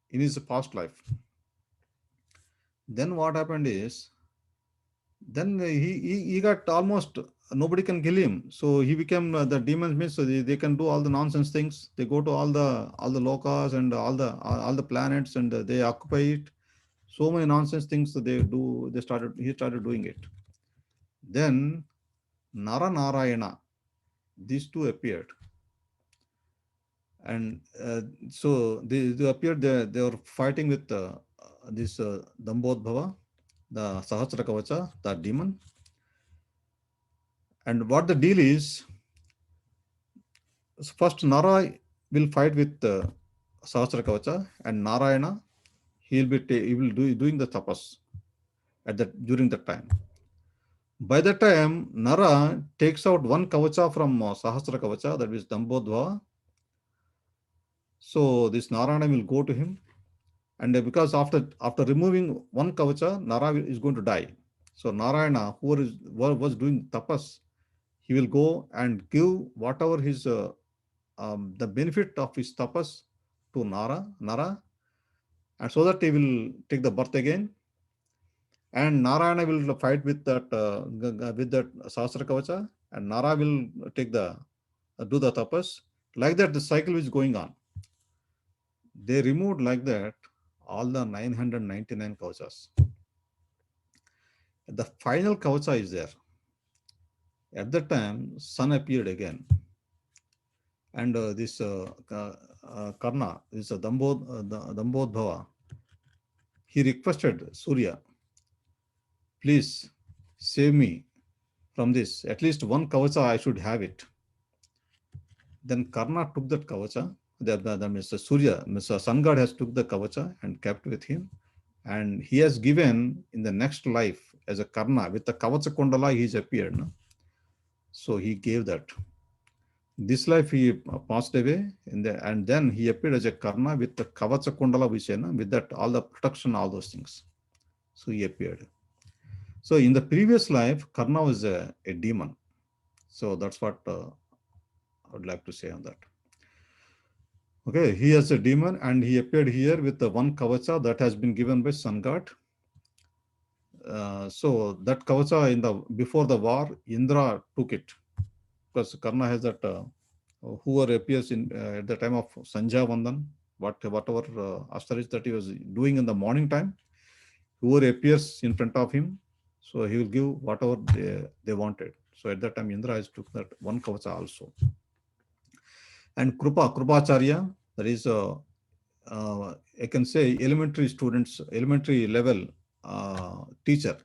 in his past life. Then what happened is, then he got almost nobody can kill him. So he became the demons, means they can do all the nonsense things. They go to all the lokas and all the planets, and they occupy it. So many nonsense things they do. He started doing it. Then Nara Narayana, these two appeared. And so they appeared, they were fighting with this Dambodhava, the Sahasra Kavacha, the demon. And what the deal is, first Nara will fight with Sahasra Kavacha, and Narayana, he will be doing the tapas during that time. By that time, Nara takes out one kavacha from Sahasra Kavacha, that is Dambodhava. So this Narayana will go to him, and because after removing one kavacha, Nara is going to die. So Narayana, who was doing tapas, he will go and give whatever his the benefit of his tapas to Nara, and so that he will take the birth again. And Narayana will fight with that Sahasra Kavacha, and Nara will take do the tapas. Like that, the cycle is going on. They removed like that all the 999 kavachas. The final kavacha is there. At that time, sun appeared again. And this Karna, this Dambodhava, he requested Surya, please save me from this. At least one kavacha I should have it. Then Karna took that kavacha. That means Surya, sun god has took the kavacha and kept with him. And he has given in the next life as a Karna, with the kavacha kundala he has appeared. No? So he gave that. This life he passed away, and then he appeared as a Karna with the kavacha kundala Vishena, with that all the protection, all those things. So he appeared. So in the previous life, Karna was a demon. So that's what I would like to say on that. Okay, he is a demon, and he appeared here with the one kavacha that has been given by sun god. So that kavacha before the war, Indra took it, because Karna has that whoever appears in at the time of Sanja Vandan, whatever asterisk that he was doing in the morning time, whoever appears in front of him, so he will give whatever they wanted. So at that time, Indra has took that one kavacha also. And Krupacharya, that is I can say elementary level teacher.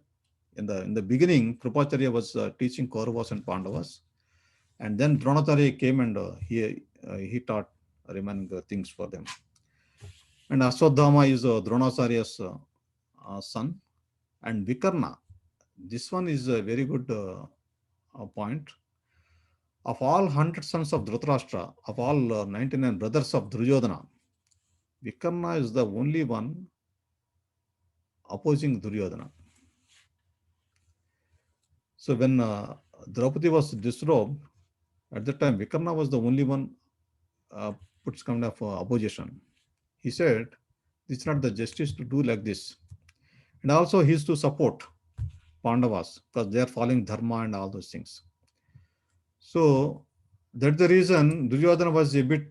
In the beginning, Krupacharya was teaching Kauravas and Pandavas, and then Dronacharya came and he taught remaining things for them. And Aswadhama is Dronacharya's son, and Vikarna. This one is a very good point. Of all 100 sons of Dhritarashtra, of all 99 brothers of Duryodhana, Vikarna is the only one opposing Duryodhana. So when Draupadi was disrobed, at that time Vikarna was the only one puts kind of opposition. He said, it's not the justice to do like this. And also he is to support Pandavas because they are following dharma and all those things. So that's the reason Duryodhana was a bit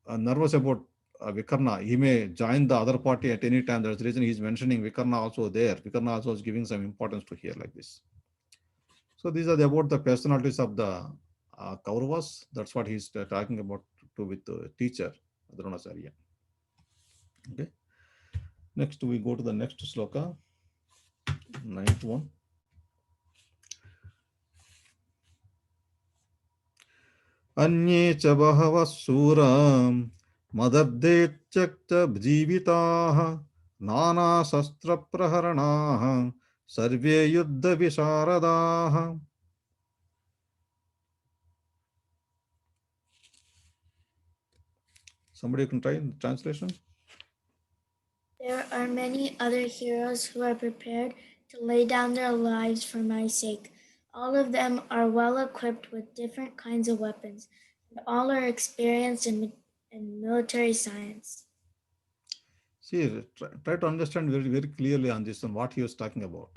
nervous about Vikarna. He may join the other party at any time. That's the reason he's mentioning Vikarna also there. Vikarna also is giving some importance to here like this. So these are about the personalities of the Kauravas. That's what he's talking about with the teacher, Dronacharya. Okay. Next, we go to the next sloka, 9th one. Anye cha bahava suram madabde chakta jivitaha nana sastra praharanaha sarve yuddha visharadaha. Somebody can try in translation. There are many other heroes who are prepared to lay down their lives for my sake. All of them are well equipped with different kinds of weapons, and all are experienced in military science. See, try to understand very, very clearly on this and what he was talking about.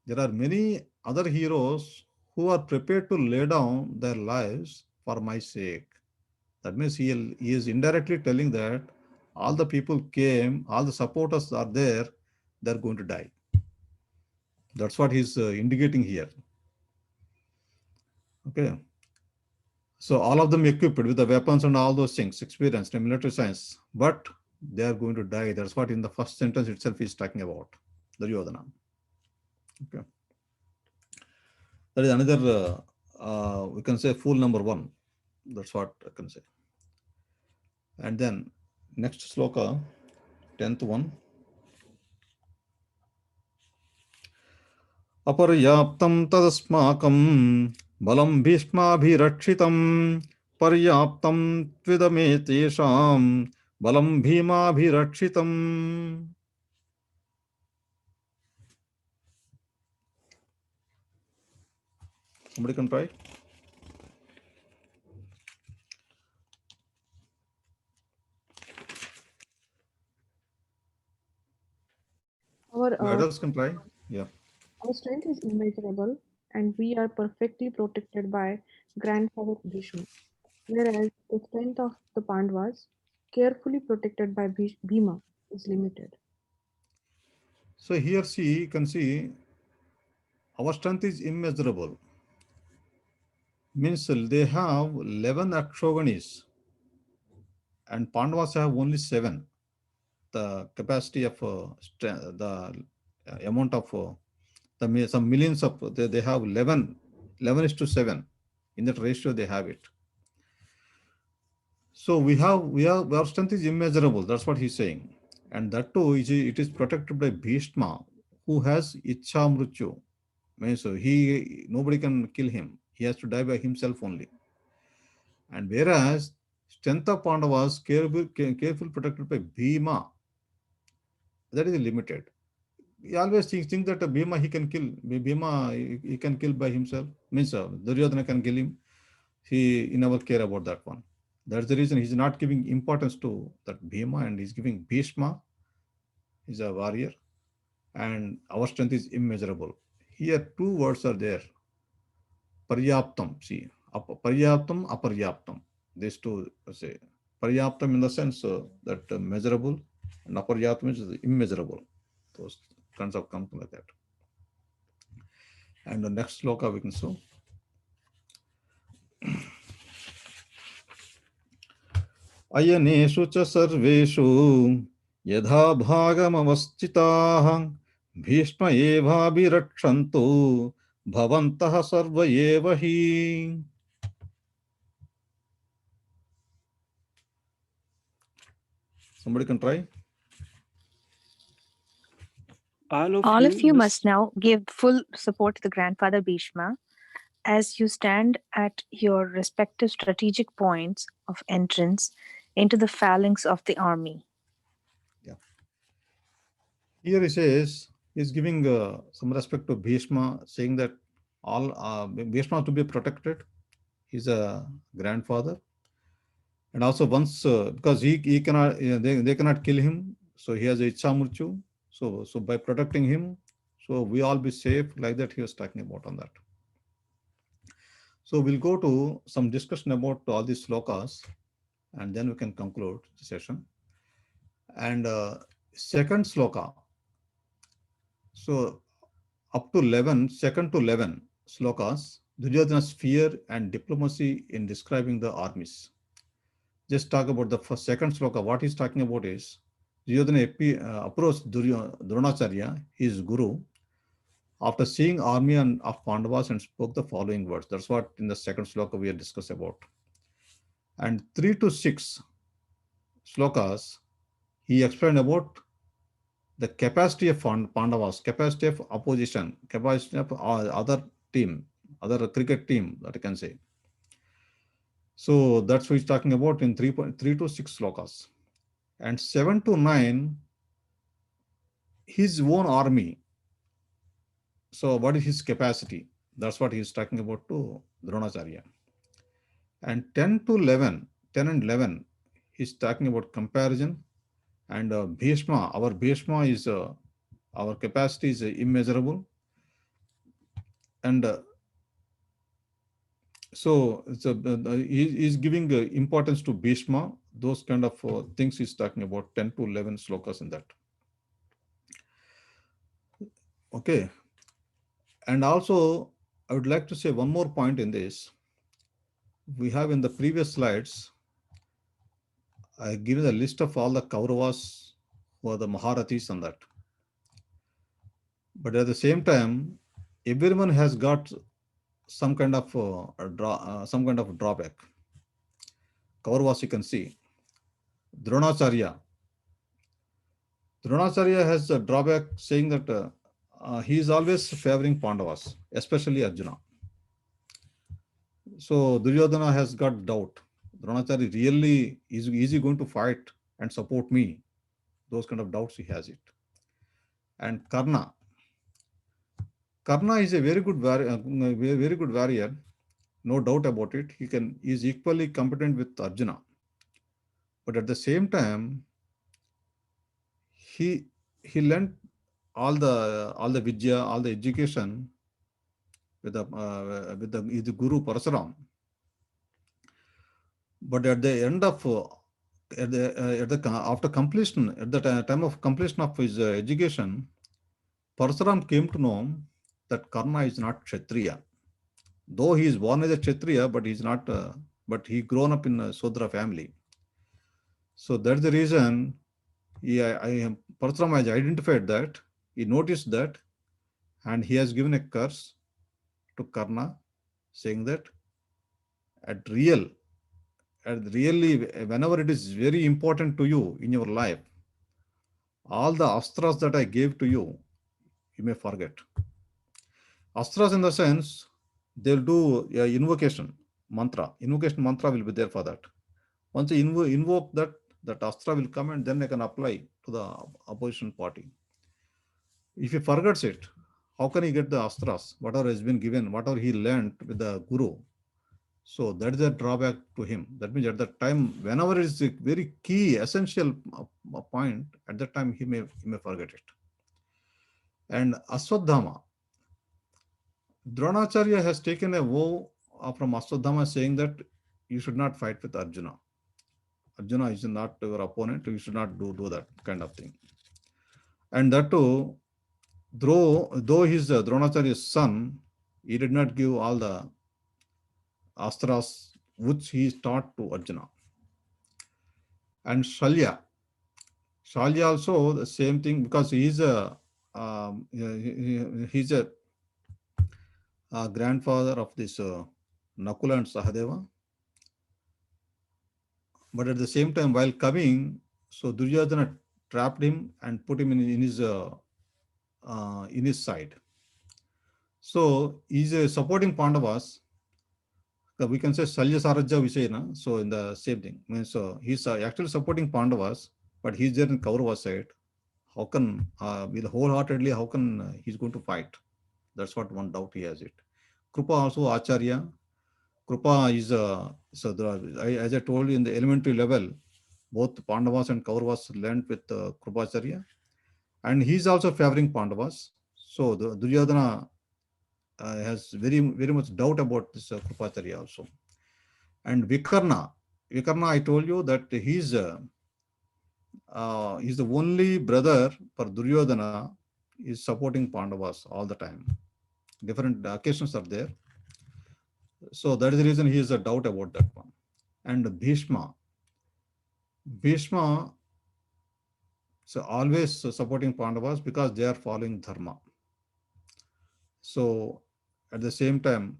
There are many other heroes who are prepared to lay down their lives for my sake. That means he is indirectly telling that all the people came, all the supporters are there, they're going to die. That's what he's indicating here. Okay. So all of them equipped with the weapons and all those things, experienced in military science, but they are going to die. That's what in the first sentence itself is talking about, Duryodhana. Okay. That is another, we can say fool number one. That's what I can say. And then next sloka, 10th one. Aparyaptam tadasmakam balam bhishmabhirakshitam paryaptam tvidame tesham balam bhimabhirakshitam. Somebody can try. Our, Adults can try. Yeah. our strength is immeasurable, and we are perfectly protected by grandfather Bhishma, whereas the strength of the Pandavas, carefully protected by Bhima, is limited. So here see, you can see our strength is immeasurable. Means they have 11 Akshoganis and Pandavas have only 7. The capacity of the amount of some millions of, they have 11 is to 7. In that ratio they have it. So we have our strength is immeasurable. That's what he's saying. And that too, it is protected by Bhishma, who has Ichha Mrityu. Means nobody can kill him. He has to die by himself only. And whereas strength of Pandavas careful protected by Bhima, that is limited. He always think that Bhima he can kill. Bhima he can kill by himself. Means Duryodhana can kill him. He never care about that one. That's the reason he's not giving importance to that Bhima, and he's giving Bhishma. He's a warrior, and our strength is immeasurable. Here two words are there. Paryaptam. See, Paryaptam, Aparyaptam. These two say. Paryaptam in the sense that measurable, and Aparyaptam is immeasurable. Those kinds of come like that. And the next sloka we can show. Ayaneshu cha sarveshu yadha bhagamavasthitaah bhishma eva bhirakshantu bhavantah sarva eva hi. Somebody can try. All of you must now give full support to the grandfather Bhishma as you stand at your respective strategic points of entrance into the phalanx of the army. Yeah. Here he says he's giving some respect to Bhishma, saying that all Bhishma to be protected. He's a grandfather, and also once because he cannot they cannot kill him, so he has a Ichha Mrityu. So by protecting him, so we all be safe. Like that he was talking about on that. So we'll go to some discussion about all these slokas, and then we can conclude the session. And second sloka. So up to 11, second to 11 slokas, Duryodhana's fear and diplomacy in describing the armies. Just talk about the first, second sloka. What he's talking about is Duryodhana approached Dronacharya, his guru, after seeing army of Pandavas and spoke the following words. That's what in the second sloka we are discussed about. And 3 to 6 slokas, he explained about the capacity of Pandavas, capacity of opposition, capacity of other team, other cricket team, that I can say. So that's what he's talking about in 3 to 6 slokas. And 7 to 9, his own army. So what is his capacity? That's what he's talking about to Dronacharya. And 10 to 11, 10 and 11, he's talking about comparison. And Bhishma, our Bhishma is, our capacity is immeasurable. And so he is giving importance to Bhishma. Those kind of things he's talking about, 10 to 11 slokas in that. Okay. And also, I would like to say one more point in this. we have in the previous slides, I given a list of all the Kauravas who are the Maharathis and that. But at the same time, everyone has got some kind of some kind of drawback. Kauravas you can see. Dronacharya. Dronacharya has a drawback saying that he is always favoring Pandavas, especially Arjuna. So Duryodhana has got doubt. Dronacharya really is he going to fight and support me? Those kind of doubts he has it. And Karna. Karna is a very good very good warrior, no doubt about it. He is equally competent with Arjuna. But at the same time, he learned all the vidya, all the education with the Guru Parasuram. But at the end of after completion, at the time of completion of his education, Parasuram came to know that Karna is not Kshatriya. Though he is born as a Kshatriya, but he's not. But he grown up in a Sudra family. So that's the reason Parasuram has identified that. He noticed that, and he has given a curse to Karna, saying that really, whenever it is very important to you in your life, all the astras that I gave to you, you may forget. Astras in the sense, they'll do invocation mantra. Invocation mantra will be there for that. Once you invoke that astra will come and then they can apply to the opposition party. If he forgets it, how can he get the astras, whatever has been given, whatever he learned with the guru? So that is a drawback to him. That means at that time, whenever it is a very key, essential point, at that time he may forget it. And Aswadhama, Dronacharya has taken a vow from Aswadhama saying that you should not fight with Arjuna. Arjuna is not your opponent. You should not do that kind of thing. And that too, though he's Dronacharya's son, he did not give all the astras which he taught to Arjuna. And Shalya also the same thing, because he's a grandfather of this Nakula and Sahadeva. But at the same time, while coming, so Duryodhana trapped him and put him in his side. So he's supporting Pandavas. We can say Salya Sarajya Visayana. So in the same thing. So he's actually supporting Pandavas, but he's there in Kaurava side. How can, wholeheartedly, how can he's going to fight? That's what one doubt he has it. Krupa also Acharya. Krupa is, as I told you, in the elementary level, both Pandavas and Kauravas learned with Krupacharya. And he's also favoring Pandavas. So the Duryodhana has very much doubt about this Krupacharya also. And Vikarna, I told you that he's the only brother for Duryodhana is supporting Pandavas all the time. Different occasions are there. So that is the reason he has a doubt about that one. And Bhishma, so always supporting Pandavas because they are following Dharma. So at the same time,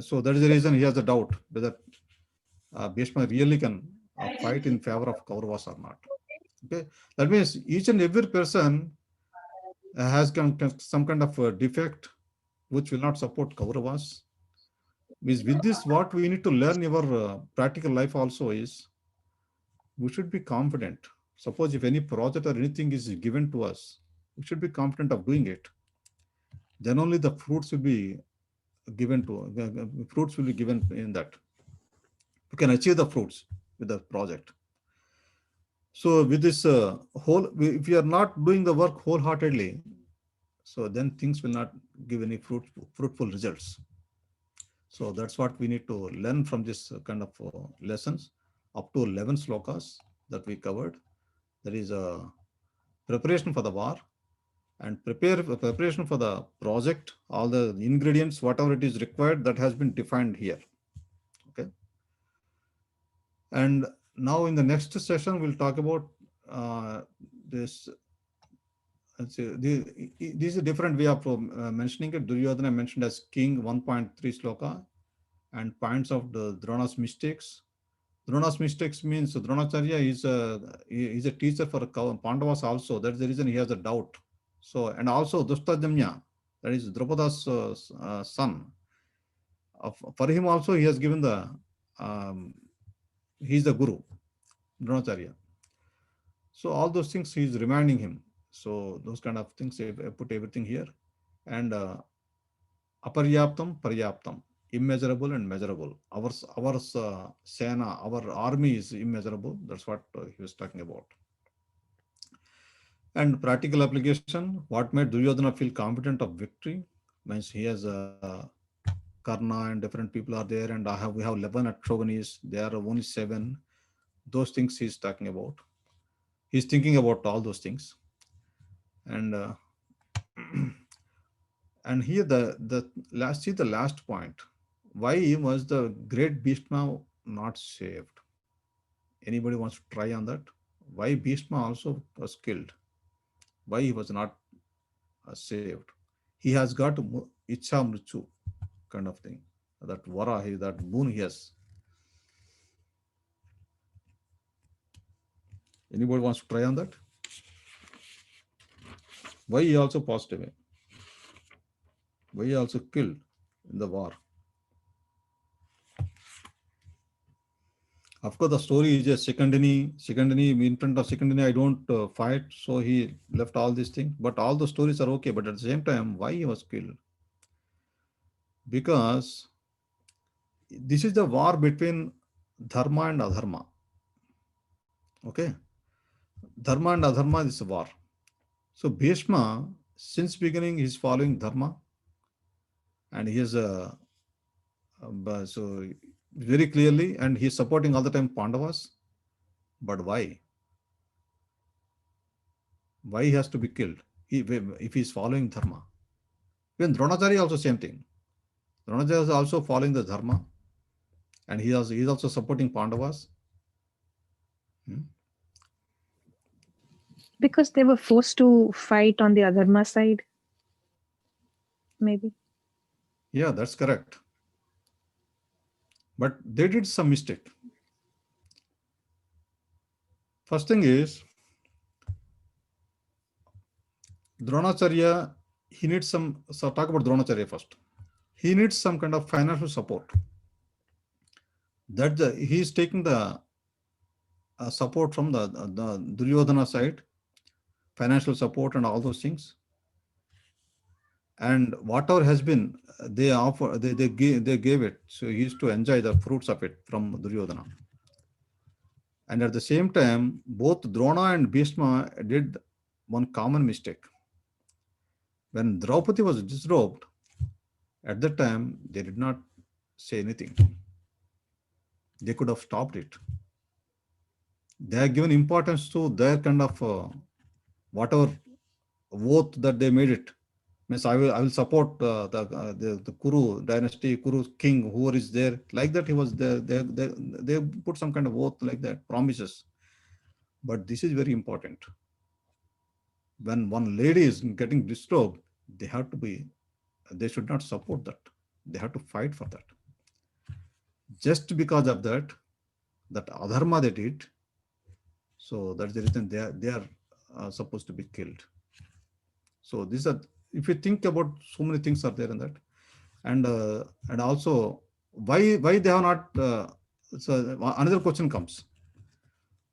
so that is the reason he has a doubt whether Bhishma really can fight in favor of Kauravas or not. Okay, that means each and every person has some kind of a defect which will not support Kauravas. With this, what we need to learn in our practical life also is we should be confident. Suppose if any project or anything is given to us, we should be confident of doing it. Then only the fruits will be given in that. We can achieve the fruits with the project. So with this if we are not doing the work wholeheartedly, so then things will not give any fruitful results. So that's what we need to learn from this kind of lessons, up to 11 slokas that we covered. There is a preparation for the war and preparation for the project, all the ingredients, whatever it is required, that has been defined here. And now in the next session, we'll talk about this. Let's see, this is a different way of mentioning it. Duryodhana mentioned as king 1.3 sloka, and points of the Drona's mistakes. Drona's mistakes means Dronacharya is a teacher for Pandavas also. That's the reason he has a doubt. So, and also Dustajamya, that is Draupada's son. For him also, he has given the, he's the guru, Dronacharya. So all those things he's reminding him. So those kind of things, I put everything here. And aparyaptam, paryaptam, immeasurable and measurable. Our Sena, our army is immeasurable. That's what he was talking about. And practical application, what made Duryodhana feel confident of victory? Means he has Karna and different people are there, and we have 11 Akshoganis. There are only 7. Those things he's talking about. He's thinking about all those things. And and here the last point. Why was the great Bhishma not saved? Anybody wants to try on that? Why Bhishma also was killed? Why he was not saved? He has got Ichha Mrichu kind of thing. That Vara, that boon he has. Anybody wants to try on that? Why he also passed away? Why he also killed in the war? Of course, the story is a Secondini, in front of Secondini, I don't fight. So he left all these things. But all the stories are okay. But at the same time, why he was killed? Because this is the war between Dharma and Adharma. Okay? Dharma and Adharma is a war. So Bhishma, since beginning, he's following Dharma. And he is so very clearly, and he's supporting all the time Pandavas. But why? Why he has to be killed if he's following Dharma? Even Dronacharya also same thing. Dronacharya is also following the Dharma, and he's also supporting Pandavas. Because they were forced to fight on the Adharma side, maybe. Yeah, that's correct. But they did some mistake. First thing is, Dronacharya, he needs some, so talk about Dronacharya first. He needs some kind of financial support. He's taking the support from the Duryodhana side, financial support and all those things. And whatever has been, they gave it. So he used to enjoy the fruits of it from Duryodhana. And at the same time, both Drona and Bhishma did one common mistake. When Draupadi was disrobed, at that time, they did not say anything. They could have stopped it. They have given importance to their kind of whatever oath that they made it. Means I will support the Kuru dynasty, Kuru king, whoever is there. Like that, he was there. They put some kind of oath like that, promises. But this is very important. When one lady is getting disturbed, they should not support that. They have to fight for that. Just because of that adharma they did, so that's the reason they are supposed to be killed. So these are, if you think about, so many things are there in that, and also why they have not. So another question comes.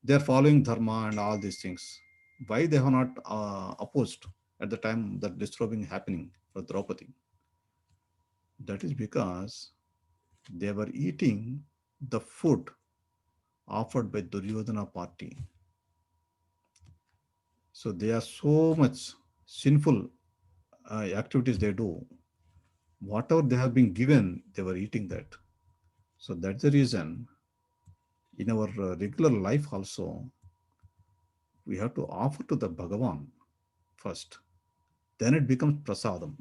They are following dharma and all these things. Why they have not opposed at the time that disturbing happening for Draupadi? That is because they were eating the food offered by Duryodhana party. So they are so much sinful activities they do. Whatever they have been given, they were eating that. So that's the reason in our regular life also, we have to offer to the Bhagavan first. Then it becomes prasadam.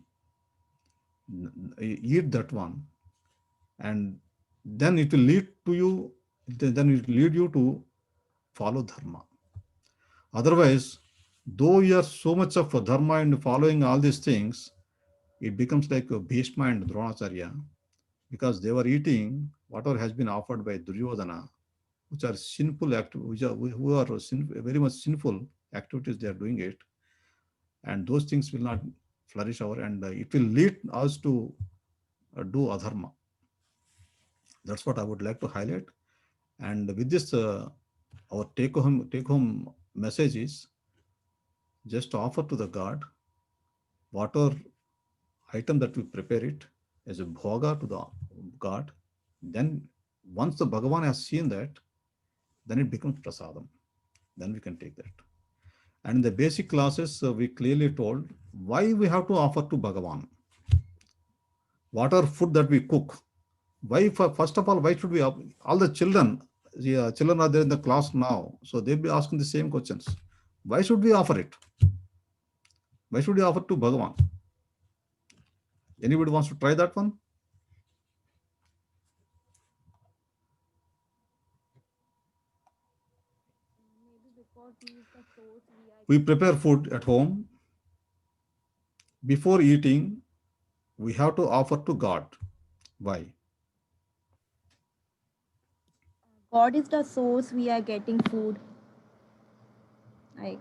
Eat that one, and then it will lead to you then it will lead you to follow dharma. Otherwise, though you are so much of a dharma and following all these things, it becomes like a Bhishma and Dronacharya, because they were eating whatever has been offered by Duryodhana, which are sinful activities, who are very much sinful activities. They are doing it, and those things will not flourish over, and it will lead us to do adharma. That's what I would like to highlight. And with this, our take home message is just offer to the God whatever item that we prepare it as a bhoga to the God. Then once the Bhagavan has seen that, then it becomes prasadam. Then we can take that. And in the basic classes, we clearly told why we have to offer to Bhagavan. Whatever food that we cook, why, first of all, why should we, all the children, children are there in the class now, so they'll be asking the same questions. Why should we offer it? Why should we offer to Bhagavan? Anybody wants to try that one? We prepare food at home. Before eating, we have to offer to God. Why? God is the source we are getting food. Like,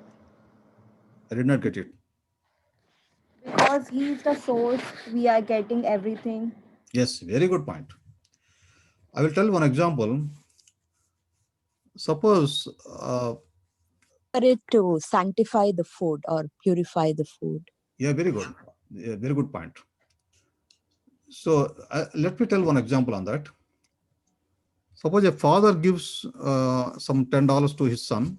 I did not get it. because He is the source we are getting everything. Yes, very good point. I will tell one example. Suppose, it to sanctify the food or purify the food. yeah, very good. Yeah, very good point. So let me tell one example on that. Suppose a father gives some $10 to his son.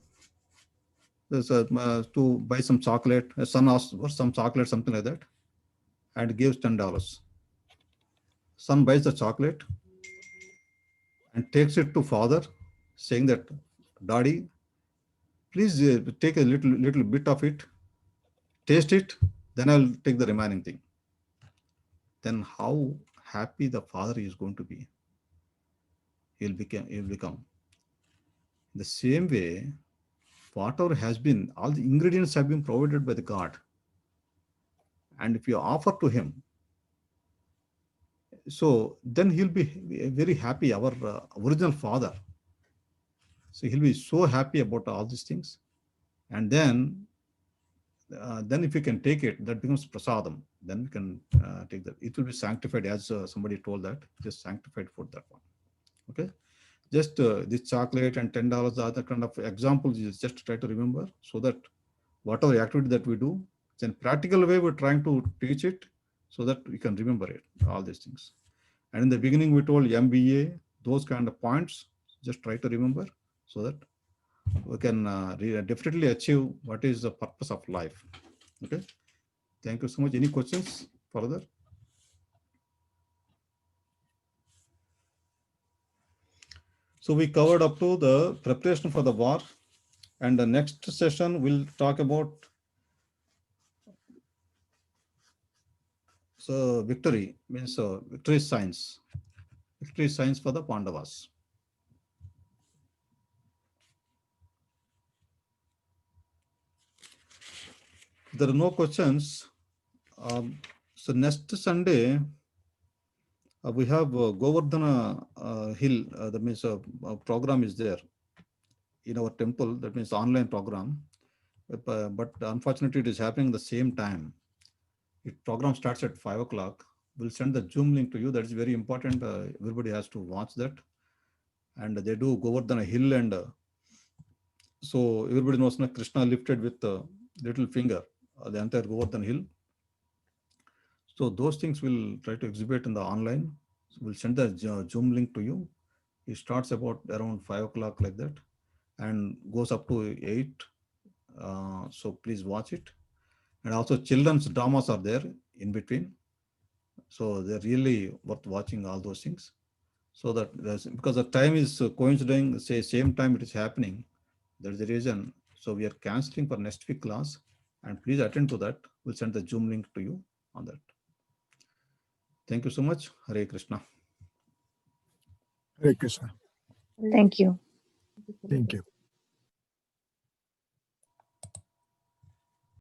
To buy some chocolate. A son asks for some chocolate, something like that, and gives $10. Son buys the chocolate and takes it to father, saying that, Daddy, please take a little bit of it, taste it, then I'll take the remaining thing. Then how happy the father is going to be. He'll become. The same way, whatever has been, all the ingredients have been provided by the God. And if you offer to him, so then he'll be very happy, our original father. So he'll be so happy about all these things. And then if you can take it, that becomes prasadam. Then we can take that. It will be sanctified, as somebody told that, just sanctified food, that one. Okay. Just this chocolate and $10, other kind of examples, you just try to remember, so that whatever activity that we do, it's in practical way we're trying to teach it, so that we can remember it, all these things. And in the beginning we told MBA, those kind of points, just try to remember, so that we can definitely achieve what is the purpose of life. Okay. Thank you so much. Any questions further? So we covered up to the preparation for the war, and the next session we'll talk about victory, means victory signs for the Pandavas. If there are no questions, so next Sunday we have Govardhana Hill, that means a program is there in our temple, that means online program, but unfortunately it is happening the same time. It program starts at 5 o'clock. We'll send the Zoom link to you. That is very important. Everybody has to watch that. And they do Govardhana Hill, and so everybody knows that Krishna lifted with the little finger the entire Govardhana Hill. So those things we'll try to exhibit in the online. So we'll send the Zoom link to you. It starts about around 5 o'clock like that, and goes up to 8. So please watch it. And also children's dramas are there in between. So they're really worth watching all those things. So that because the time is coinciding, say same time it is happening. That's the reason. So we are canceling for next week class, and please attend to that. We'll send the Zoom link to you on that. Thank you so much. Hare Krishna. Hare Krishna. Thank you. for the Thank you.